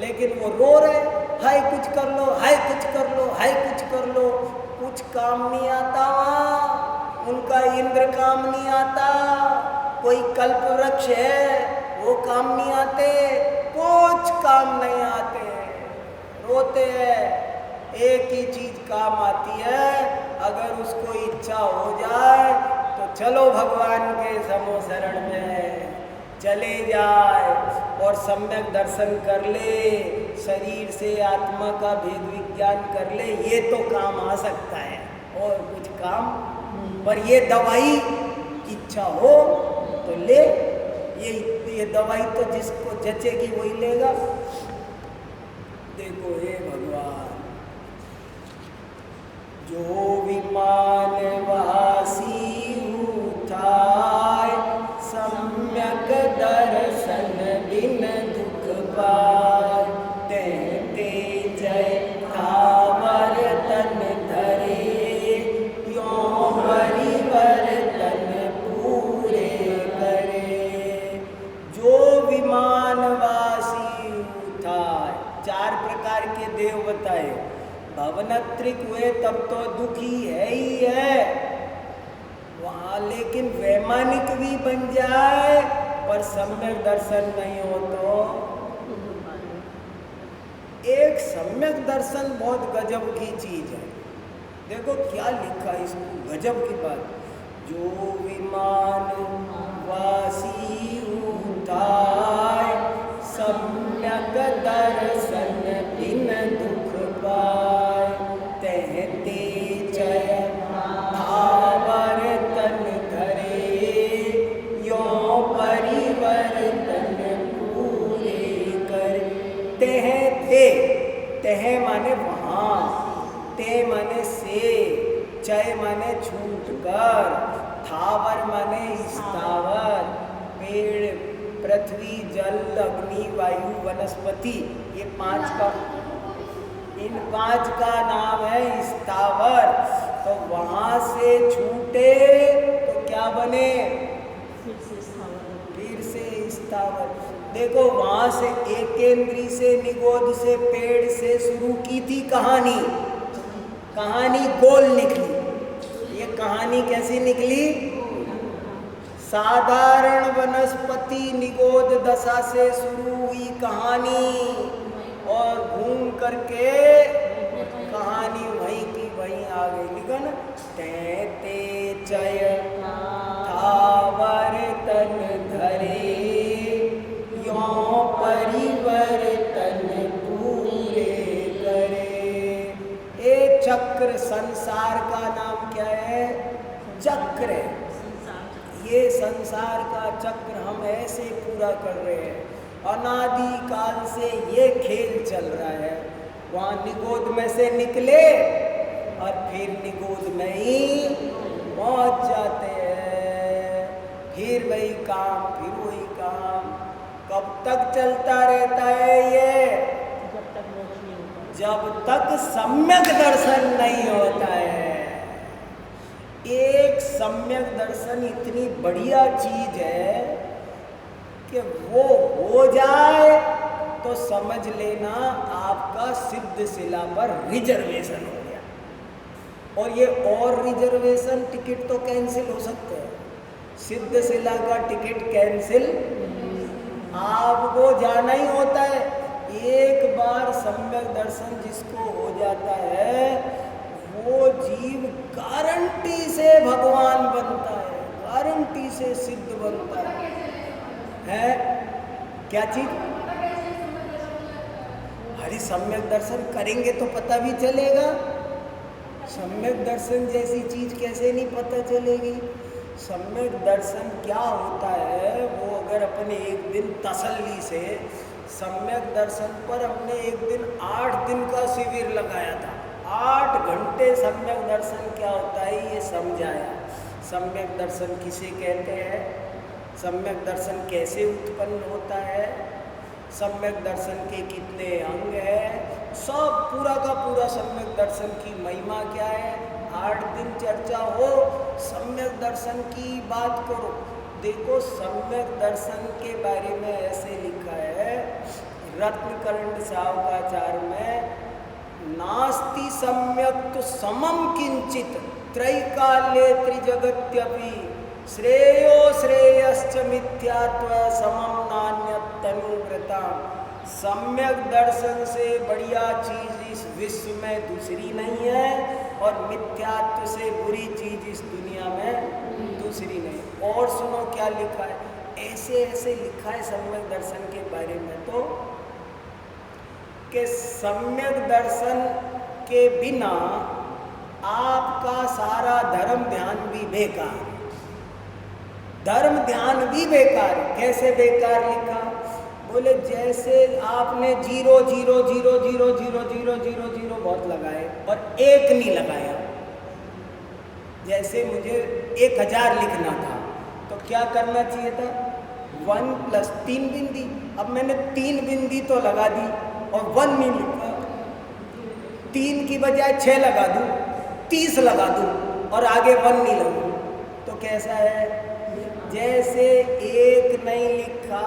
लेकिन वो रो रहे, हाय कुछ कर लो, हाय कुछ कर लो, हाय कुछ कर लो। कुछ काम नहीं आता वहाँ, उनका इंद्र काम नहीं आता, कोई कल्प वृक्ष है वो काम नहीं आते, कुछ काम नहीं आते, रोते हैं। एक ही चीज काम आती है, अगर उसको इच्छा हो जाए तो चलो भगवान के समो शरण में चले जाए और सम्यक दर्शन कर ले, शरीर से आत्मा का भेद विज्ञान कर ले, ये तो काम आ सकता है, और कुछ काम। पर ये दवाई इच्छा हो तो ले, ये दवाई तो जिसको जचेगी वही लेगा। देखो हे भगवान, जो विमान वासी उठाए, सम्यक दर्शन बिन दुख पाए। ते जय थावर तन धरे, यों परिवर्तन पूरे करे। जो विमान वासी उठाए, 4 प्रकार के देव बताए। भावनात्रिक हुए तब तो दुखी है ही है वहाँ, लेकिन वैमानिक भी बन जाए पर सम्यक दर्शन नहीं हो तो। एक सम्यक दर्शन बहुत गजब की चीज है। देखो क्या लिखा है इसको, गजब की बात। जो विमान वासी उठाए, सम्यक दर्शन बिन दुख पाए। कहते जय थावर तन धरे, यों परिवर्तन पूरे कर। तह माने वहाँ, ते माने से, चय माने छूट कर, थावर माने स्थावर, पेड़ पृथ्वी जल अग्नि वायु वनस्पति, ये 5 का, इन 5 का नाम है स्थावर। तो वहां से छूटे तो क्या बने? फिर से स्थावर। देखो वहां से एकेंद्री से, निगोद से, पेड़ से शुरू की थी कहानी, कहानी गोल निकली। ये कहानी कैसी निकली? साधारण वनस्पति निगोद दशा से शुरू हुई कहानी, और घूम करके कहानी वहीं की वहीं आ गई। लिखा ना, ते चय थावर तन धरे, यों परिवर्तन पूरे करे। ये चक्र, संसार का नाम क्या है? चक्र है। ये संसार का चक्र हम ऐसे पूरा कर रहे हैं, अनादि काल से ये खेल चल रहा है। वहाँ निगोद में से निकले और फिर निगोद में ही पहुँच जाते हैं, फिर वही काम, फिर वही काम। कब तक चलता रहता है ये? जब तक सम्यक दर्शन नहीं होता है। एक सम्यक दर्शन इतनी बढ़िया चीज है कि वो हो जाए तो समझ लेना आपका सिद्ध शिला पर रिजर्वेशन हो गया। और ये और रिजर्वेशन टिकट तो कैंसिल हो सकते हैं, सिद्ध शिला का टिकट कैंसिल आपको जाना ही होता है। एक बार सम्यक दर्शन जिसको हो जाता है वो जीव गारंटी से भगवान बनता है, गारंटी से सिद्ध बनता है। क्या चीज? अरे सम्यक दर्शन करेंगे तो पता भी चलेगा। सम्यक दर्शन जैसी चीज कैसे नहीं पता चलेगी? सम्यक दर्शन क्या होता है वो अगर अपने एक दिन तसल्ली से, सम्यक दर्शन पर हमने एक दिन 8 दिन का शिविर लगाया था, 8 घंटे सम्यक दर्शन क्या होता है ये समझाया। सम्यक दर्शन किसे कहते हैं, सम्यक दर्शन कैसे उत्पन्न होता है, सम्यक दर्शन के कितने अंग हैं, सब पूरा का पूरा सम्यक दर्शन की महिमा क्या है, 8 दिन चर्चा हो। सम्यक दर्शन की बात करो, देखो सम्यक दर्शन के बारे में ऐसे लिखा है रत्नकरंड सावकाचार में, नास्ति सम्यक समम किंचित त्रैकाल्ये त्रिजगत्यपि श्रेयो श्रेयश्च मिथ्यात्व समम नान्यत् तनुव्रता। सम्यक दर्शन से बढ़िया चीज इस विश्व में दूसरी नहीं है और मिथ्यात्व से बुरी चीज इस दुनिया में दूसरी नहीं। और सुनो क्या लिखा है, ऐसे ऐसे लिखा है सम्यक दर्शन के बारे में तो कि सम्यक दर्शन के बिना आपका सारा धर्म ध्यान भी बेकार, धर्म ध्यान भी बेकार। कैसे बेकार लिखा, बोले जैसे आपने 0 0 0 0 0 0 0 0 बहुत लगाए और 1 नहीं लगाया। जैसे मुझे 1000 लिखना था तो क्या करना चाहिए था, 1 + 3 बिंदी। अब मैंने 3 बिंदी तो लगा दी और 1 नहीं लिखा, 3 की बजाय 6 लगा दूं, 30 लगा दूं और आगे 1 नहीं लगूं तो कैसा है। जैसे 1 नहीं लिखा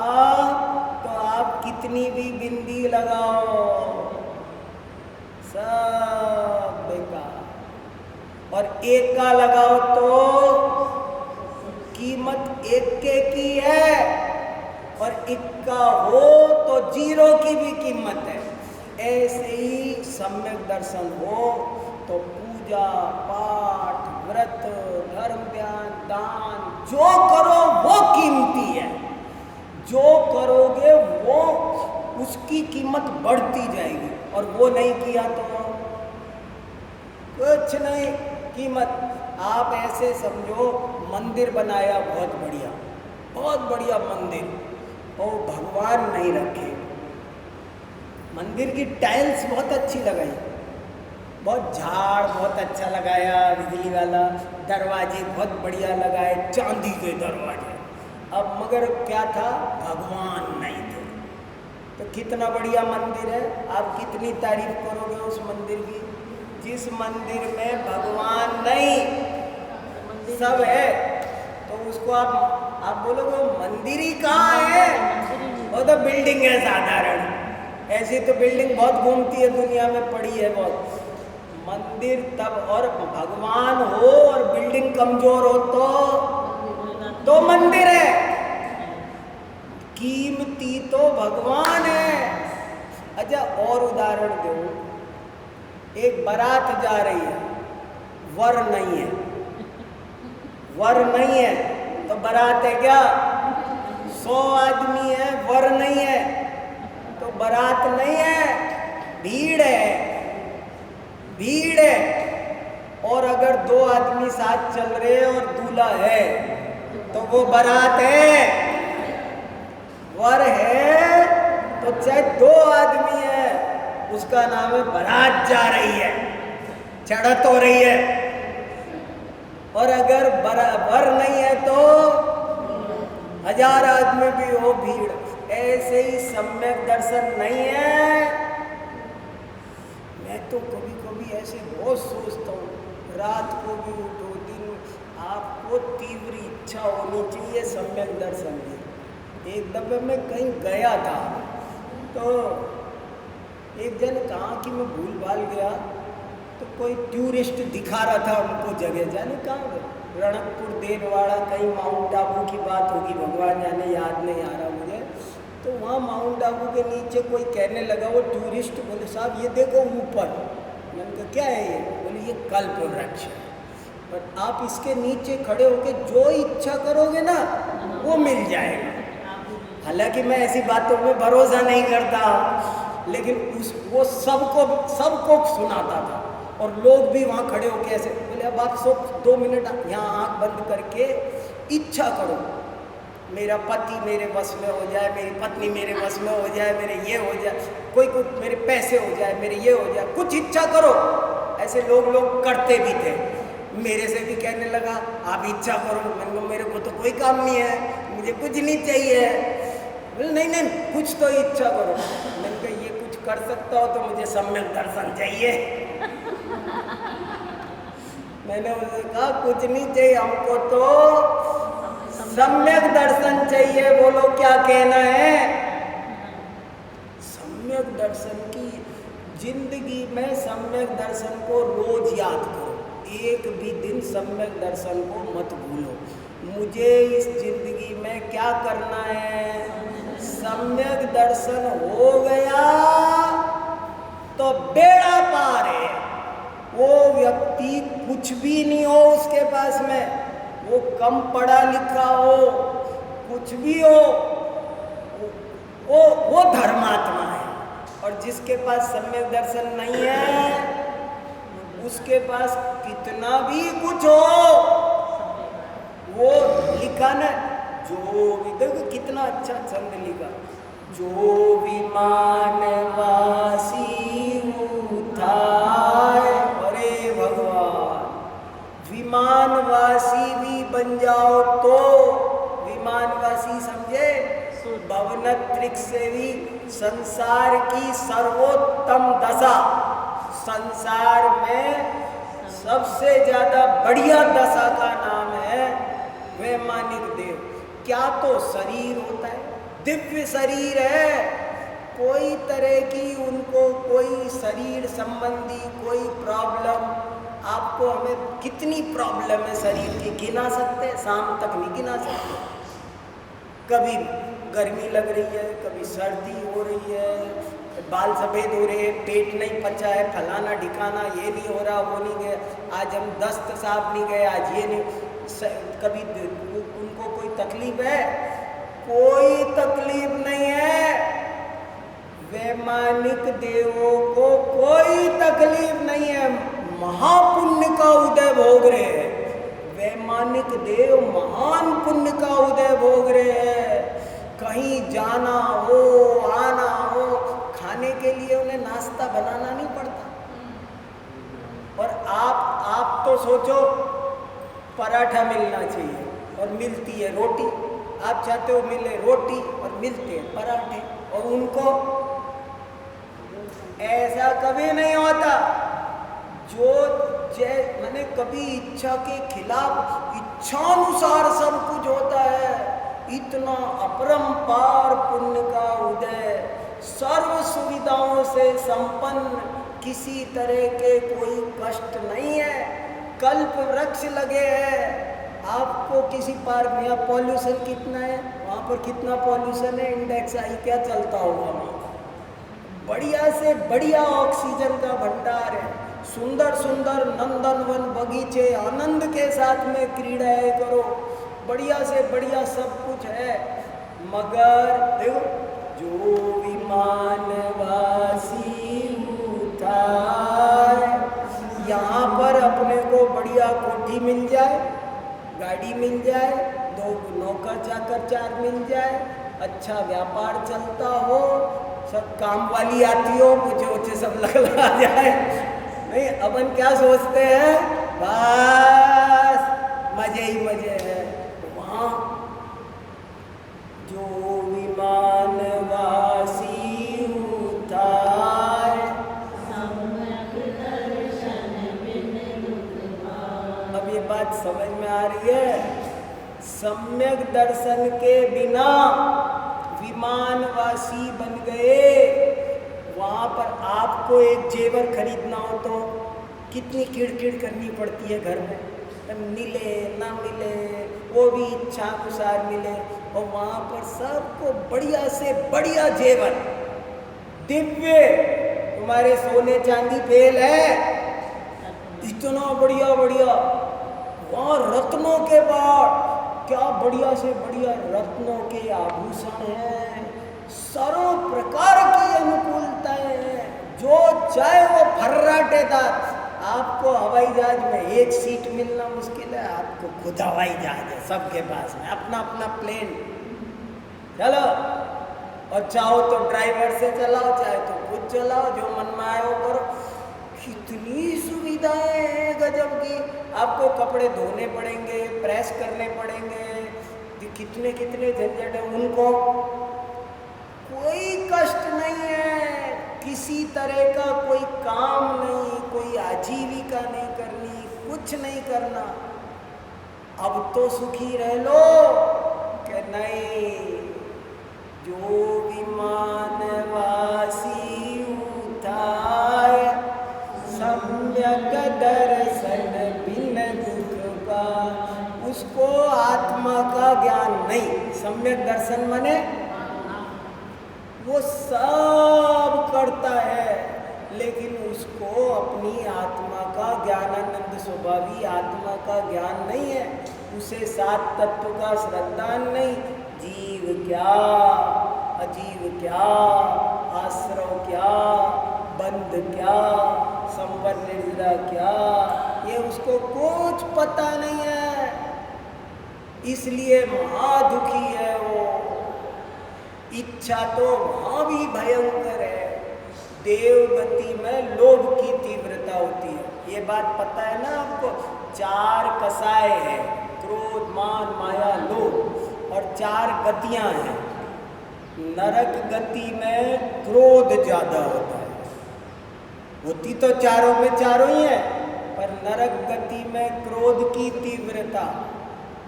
तो आप कितनी भी बिंदी लगाओ सब बेकार, और 1 का लगाओ तो कीमत 1 के की है और 1 का हो तो 0 की भी कीमत है। ऐसे ही सम्यक दर्शन हो तो पूजा पाठ व्रत धर्म ध्यान दान जो करो वो कीमती है, जो करोगे वो उसकी कीमत बढ़ती जाएगी, और वो नहीं किया तो कुछ नहीं कीमत। आप ऐसे समझो मंदिर बनाया बहुत बढ़िया मंदिर और भगवान नहीं रखे, मंदिर की टाइल्स बहुत अच्छी लगाई, बहुत झाड़ बहुत अच्छा लगाया, बिजली वाला दरवाजे बहुत बढ़िया लगाए, चांदी के दरवाजे। अब मगर क्या था, भगवान नहीं थे। तो कितना बढ़िया मंदिर है, आप कितनी तारीफ करोगे उस मंदिर की। जिस मंदिर में भगवान नहीं सब है तो उसको आप बोलोगे मंदिर ही कहाँ है, वो तो बिल्डिंग है साधारण। ऐसी तो बिल्डिंग बहुत घूमती है दुनिया में, पड़ी है बहुत। मंदिर तब, और भगवान हो और बिल्डिंग कमजोर हो तो मंदिर है, कीमती तो भगवान है। अच्छा और उदाहरण दो, एक बारात जा रही है, वर नहीं है तो बारात है क्या, 100 आदमी है, वर नहीं है तो बारात नहीं है, भीड़ है। और अगर 2 आदमी साथ चल रहे हैं और दूल्हा है तो वो बारात है, वर है तो चाहे 2 आदमी है उसका नाम है बारात जा रही है, चढ़त हो रही है। और अगर वर नहीं है तो 1000 आदमी भी हो, भीड़। ऐसे ही सम्यक दर्शन नहीं है। मैं तो कभी कभी ऐसे बहुत सोचता हूँ, रात को भी उठो, दिन आपको तीव्र इच्छा होनी चाहिए सम्यक दर्शन की। एक दफे मैं कहीं गया था तो एक जन कहा कि मैं भूल भाल गया तो कोई टूरिस्ट दिखा रहा था हमको जगह, जाने कहाँ रणकपुर देववाड़ा, कहीं माउंट आबू की बात होगी, भगवान जाने, याद नहीं आ रहा मुझे। तो वहाँ माउंट आबू के नीचे कोई कहने लगा, वो टूरिस्ट, बोले साहब ये देखो ऊपर। मैंने कहा क्या है ये? बोले ये कल्प वृक्ष है, पर आप इसके नीचे खड़े होके जो इच्छा करोगे ना वो मिल जाएगा। हालांकि मैं ऐसी बातों में भरोसा नहीं करता, लेकिन वो सबको सुनाता था, और लोग भी वहाँ खड़े होके ऐसे बोले अब आप सब 2 मिनट यहाँ आँख बंद करके इच्छा करो, मेरा पति मेरे बस में हो जाए, मेरी पत्नी मेरे बस में हो जाए, मेरे ये हो जाए, कोई मेरे पैसे हो जाए, मेरे ये हो जाए, कुछ इच्छा करो। ऐसे लोग करते भी थे। मेरे से भी कहने लगा आप इच्छा करो। मैंने कहा मेरे को तो कोई काम नहीं है, मुझे कुछ नहीं चाहिए। बोले नहीं कुछ तो इच्छा करो। मैंने कहा ये कुछ कर सकता हो तो मुझे सम्यक दर्शन चाहिए। मैंने उसे कहा कुछ नहीं चाहिए हमको, तो सम्यक दर्शन चाहिए। बोलो क्या कहना है? सम्यक दर्शन की जिंदगी में सम्यक दर्शन को रोज याद करो, एक भी दिन सम्यक दर्शन को मत भूलो। मुझे इस जिंदगी में क्या करना है? सम्यक दर्शन हो गया तो बेड़ा पार है। वो व्यक्ति कुछ भी नहीं हो उसके पास में, वो कम पढ़ा लिखा हो, कुछ भी हो, वो धर्मात्मा है। और जिसके पास सम्यक दर्शन नहीं है, उसके पास कितना भी कुछ हो, वो लिखा ना, जो भी, देखो कितना अच्छा छंद लिखा, जो विमान वासी उठाए। अरे भगवान, विमानवासी भी बन जाओ तो, विमानवासी समझे, भवनत्रिक से भी संसार की सर्वोत्तम दशा, संसार में सबसे ज्यादा बढ़िया दशा का नाम है वैमानिक देव। क्या तो शरीर होता है, दिव्य शरीर है, कोई तरह की उनको कोई शरीर संबंधी कोई प्रॉब्लम, आपको हमें कितनी प्रॉब्लम है शरीर की गिना सकते हैं? शाम तक नहीं गिना सकते। कभी गर्मी लग रही है, कभी सर्दी हो रही है, बाल सफ़ेद हो रहे हैं, पेट नहीं पचा है, फलाना ढिकाना, ये नहीं हो रहा, वो नहीं गया, आज हम दस्त साहब नहीं गए, आज ये नहीं, कभी उनको कोई तकलीफ है? कोई तकलीफ नहीं है। वैमानिक देवों को कोई तकलीफ नहीं है, महापुण्य का उदय भोग रहे हैं। वैमानिक देव महान पुण्य का उदय भोग रहे हैं। कहीं जाना हो, आना हो, खाने के लिए उन्हें नाश्ता बनाना नहीं पड़ता। और आप तो सोचो पराठा मिलना चाहिए और मिलती है रोटी, आप चाहते हो मिले रोटी और मिलते हैं पराठे, और उनको ऐसा कभी नहीं होता। जो मैंने कभी इच्छा के खिलाफ इच्छानुसार सब कुछ होता है। इतना अपरंपार पुण्य का उदय, सर्व सुविधाओं से संपन्न, किसी तरह के कोई कष्ट नहीं है, कल्प वृक्ष लगे हैं। आपको किसी पार्क में, यहाँ पॉल्यूशन कितना है, वहाँ पर कितना पॉल्यूशन है, इंडेक्स आई क्या चलता होगा वहाँ, बढ़िया से बढ़िया ऑक्सीजन का भंडार है, सुंदर सुंदर नंदनवन बगीचे, आनंद के साथ में क्रीड़ाएं करो, बढ़िया से बढ़िया सब कुछ है। मगर देखो, जो विमान वासी उठाए, यहाँ पर अपने को बढ़िया कोठी मिल जाए, गाड़ी मिल जाए, 2 नौकर चाकर 4 मिल जाए, अच्छा व्यापार चलता हो, सब काम वाली आती हो, मुझे सब लगा जाए। नहीं, अपन क्या सोचते हैं, बस मजे ही मजे हैं। वहाँ जो विमान वासी उठाए, अब ये बात समझ में आ रही है? सम्यक दर्शन के बिना विमानवासी बन गए। वहाँ पर आपको एक जेवर खरीदना हो तो कितनी किड़किड़ करनी पड़ती है घर में, मिले ना मिले, वो भी इच्छा अनुसार मिले। और वहाँ पर सबको बढ़िया से बढ़िया जेवर, दिव्य, तुम्हारे सोने चांदी फेल है, इतना बढ़िया बढ़िया, वहाँ रत्नों के बाद क्या बढ़िया से बढ़िया रत्नों के आभूषण हैं, सर्व प्रकार की अनुकूलताएं हैं, जो चाहे वो फर्राटेदार। आपको हवाई जहाज में एक सीट मिलना मुश्किल है, आपको खुद हवाई जहाज है सबके पास में, अपना अपना प्लेन, चलो। और चाहो तो ड्राइवर से चलाओ, चाहे तो खुद चलाओ, जो मन में आए वो करो। कितनी सुविधाएं हैं गजब की। आपको कपड़े धोने पड़ेंगे, प्रेस करने पड़ेंगे, कितने कितने झंझट है, उनको कोई कष्ट नहीं है, किसी तरह का कोई काम नहीं, कोई आजीविका नहीं करनी, कुछ नहीं करना। अब तो सुखी रह लो कि नहीं, जो विमान वासी उठाए, सम्यक दर्शन बिन दुख पाए। उसको आत्मा का ज्ञान नहीं, सम्यक दर्शन माने वो सब करता है, लेकिन उसको अपनी आत्मा का ज्ञानानंद स्वभावी आत्मा का ज्ञान नहीं है, उसे सात तत्व का श्रद्धा नहीं। जीव क्या, अजीव क्या, आश्रव क्या, बंध क्या, संवर निर्जरा क्या, ये उसको कुछ पता नहीं है, इसलिए महादुखी है वो। इच्छा तो वहाँ भी भयंकर है, देवगति में लोभ की तीव्रता होती है, ये बात पता है ना आपको। 4 कसाय है, क्रोध, मान, माया, लोभ, और 4 गतियाँ हैं। नरक गति में क्रोध ज्यादा होता है, होती तो चारों में चारों ही है, पर नरक गति में क्रोध की तीव्रता,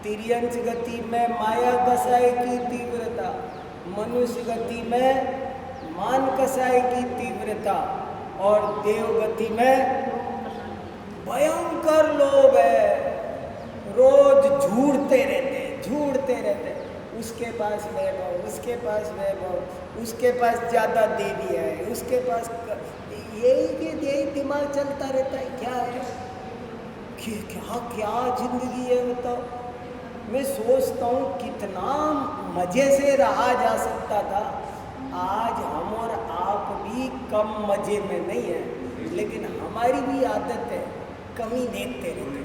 तिर्यंच गति में माया कसाय की तीव्रता, मनुष्य गति में मान कसाय की तीव्रता, और देव गति में भयंकर लोभ है। रोज झूठते रहते, उसके पास वैभव, उसके पास वैभव, उसके पास ज़्यादा देवी है, उसके पास, यही दिमाग चलता रहता है। क्या है कि क्या जिंदगी है बताओ। मैं सोचता हूँ कितना मज़े से रहा जा सकता था। आज हम और आप भी कम मज़े में नहीं है, लेकिन हमारी भी आदत है कमी देखते रहते।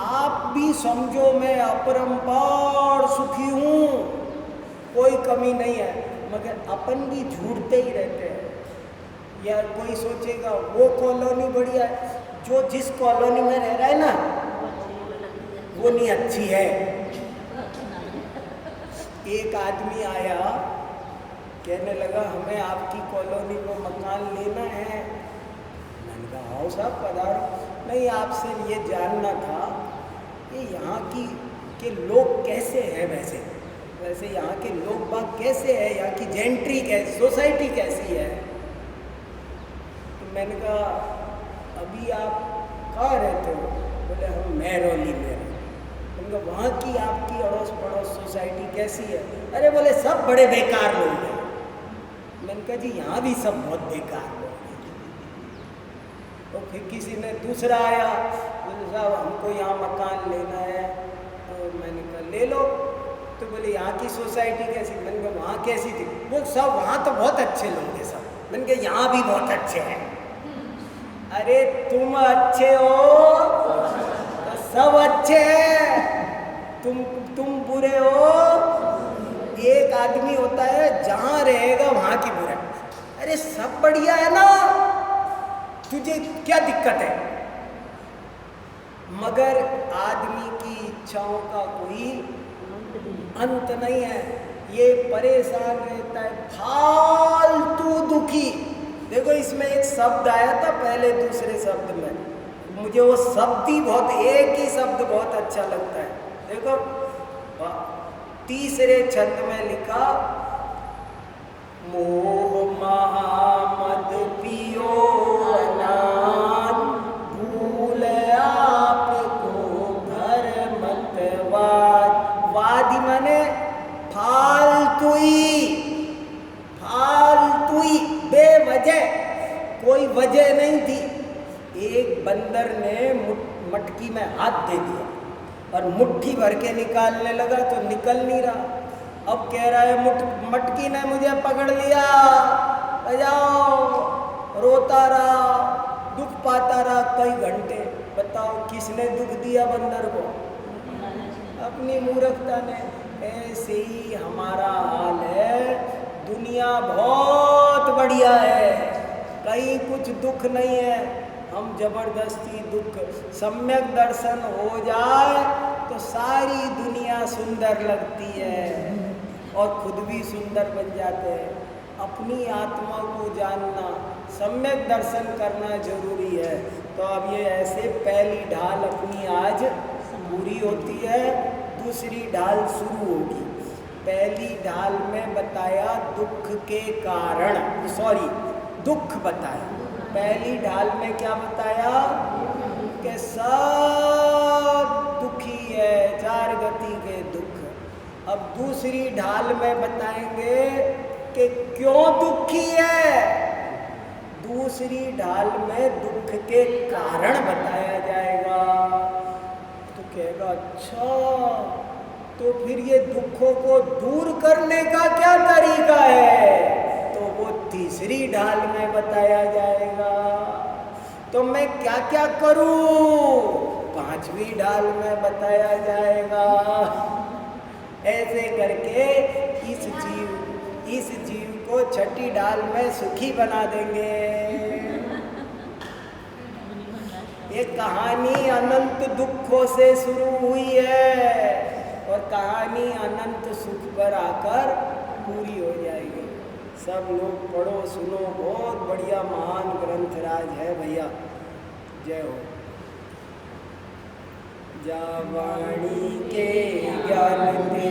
आप भी समझो मैं अपरंपार सुखी हूँ, कोई कमी नहीं है, मगर अपन भी झूठते ही रहते हैं। या कोई सोचेगा वो कॉलोनी बढ़िया है, जो जिस कॉलोनी में रह रहा है ना वो नहीं अच्छी है। एक आदमी आया, कहने लगा हमें आपकी कॉलोनी में मकान लेना है। मैंने कहा आओ साहब पधारो। नहीं, आपसे ये जानना था कि यहाँ के लोग कैसे हैं, वैसे यहाँ के लोग बाग कैसे हैं, यहाँ की जेंट्री कैसी, सोसाइटी कैसी है। तो मैंने कहा अभी आप कहाँ रहते हो? बोले हम महरौली में रहते। मैंने कहा वहाँ की आपकी अड़ोस पड़ोस सोसाइटी कैसी है? अरे बोले सब बड़े बेकार लोग हैं। मैंने कहा जी यहाँ भी सब बहुत बेकार लोग हैं। तो फिर किसी ने दूसरा आया, बोले साहब हमको यहाँ मकान लेना है। तो मैंने कहा ले लो। तो बोले यहाँ की सोसाइटी कैसी? मैंने कहा वहाँ कैसी थी? वो सब वहाँ तो बहुत अच्छे लोग हैं सब। मैंने कहा यहाँ भी बहुत अच्छे हैं। अरे तुम अच्छे हो तो सब अच्छे हैं, तुम बुरे हो। एक आदमी होता है जहाँ रहेगा वहाँ की बुराई। अरे सब बढ़िया है ना, तुझे क्या दिक्कत है? मगर आदमी की इच्छाओं का कोई अंत नहीं है, ये परेशान रहता है, फालतू दुखी। देखो इसमें एक शब्द आया था पहले दूसरे शब्द में, मुझे वो शब्द ही बहुत, एक ही शब्द बहुत अच्छा लगता है। देखो तीसरे छंद में लिखा मोह महामद पियो अनाथ, भूल आपको घर मत वाद। वादी माने वजह, कोई वजह नहीं थी। एक बंदर ने मटकी में हाथ दे दिया और मुट्ठी भर के निकालने लगा तो निकल नहीं रहा। अब कह रहा है मटकी ने मुझे पकड़ लिया, बजाओ। रोता रहा, दुख पाता रहा कई घंटे। बताओ किसने दुख दिया बंदर को? अपनी मूर्खता ने। ऐसे ही हमारा हाल है। दुनिया बहुत बढ़िया है, कहीं कुछ दुख नहीं है। हम जबरदस्ती दुख, सम्यक दर्शन हो जाए तो सारी दुनिया सुंदर लगती है और खुद भी सुंदर बन जाते हैं। अपनी आत्मा को जानना, सम्यक दर्शन करना जरूरी है। तो अब ये ऐसे पहली ढाल अपनी आज पूरी होती है, दूसरी ढाल शुरू होगी। पहली ढाल में बताया दुख के कारण, दुख बताया। पहली ढाल में क्या बताया? कि सब दुखी है, चार गति के दुख। अब दूसरी ढाल में बताएंगे कि क्यों दुखी है। दूसरी ढाल में दुख के कारण बताया जाएगा। तो कहेगा अच्छा, तो फिर ये दुखों को दूर करने का क्या तरीका है? तो वो तीसरी ढाल में बताया जाएगा। तो मैं क्या क्या करूं? पांचवी ढाल में बताया जाएगा। ऐसे करके इस जीव को छठी ढाल में सुखी बना देंगे। ये कहानी अनंत दुखों से शुरू हुई है और कहानी अनंत सुख पर आकर पूरी हो जाएगी। सब लोग पढ़ो, सुनो, बहुत बढ़िया महान ग्रंथ राज है भैया। जय हो। जा वाणी के ज्ञान ते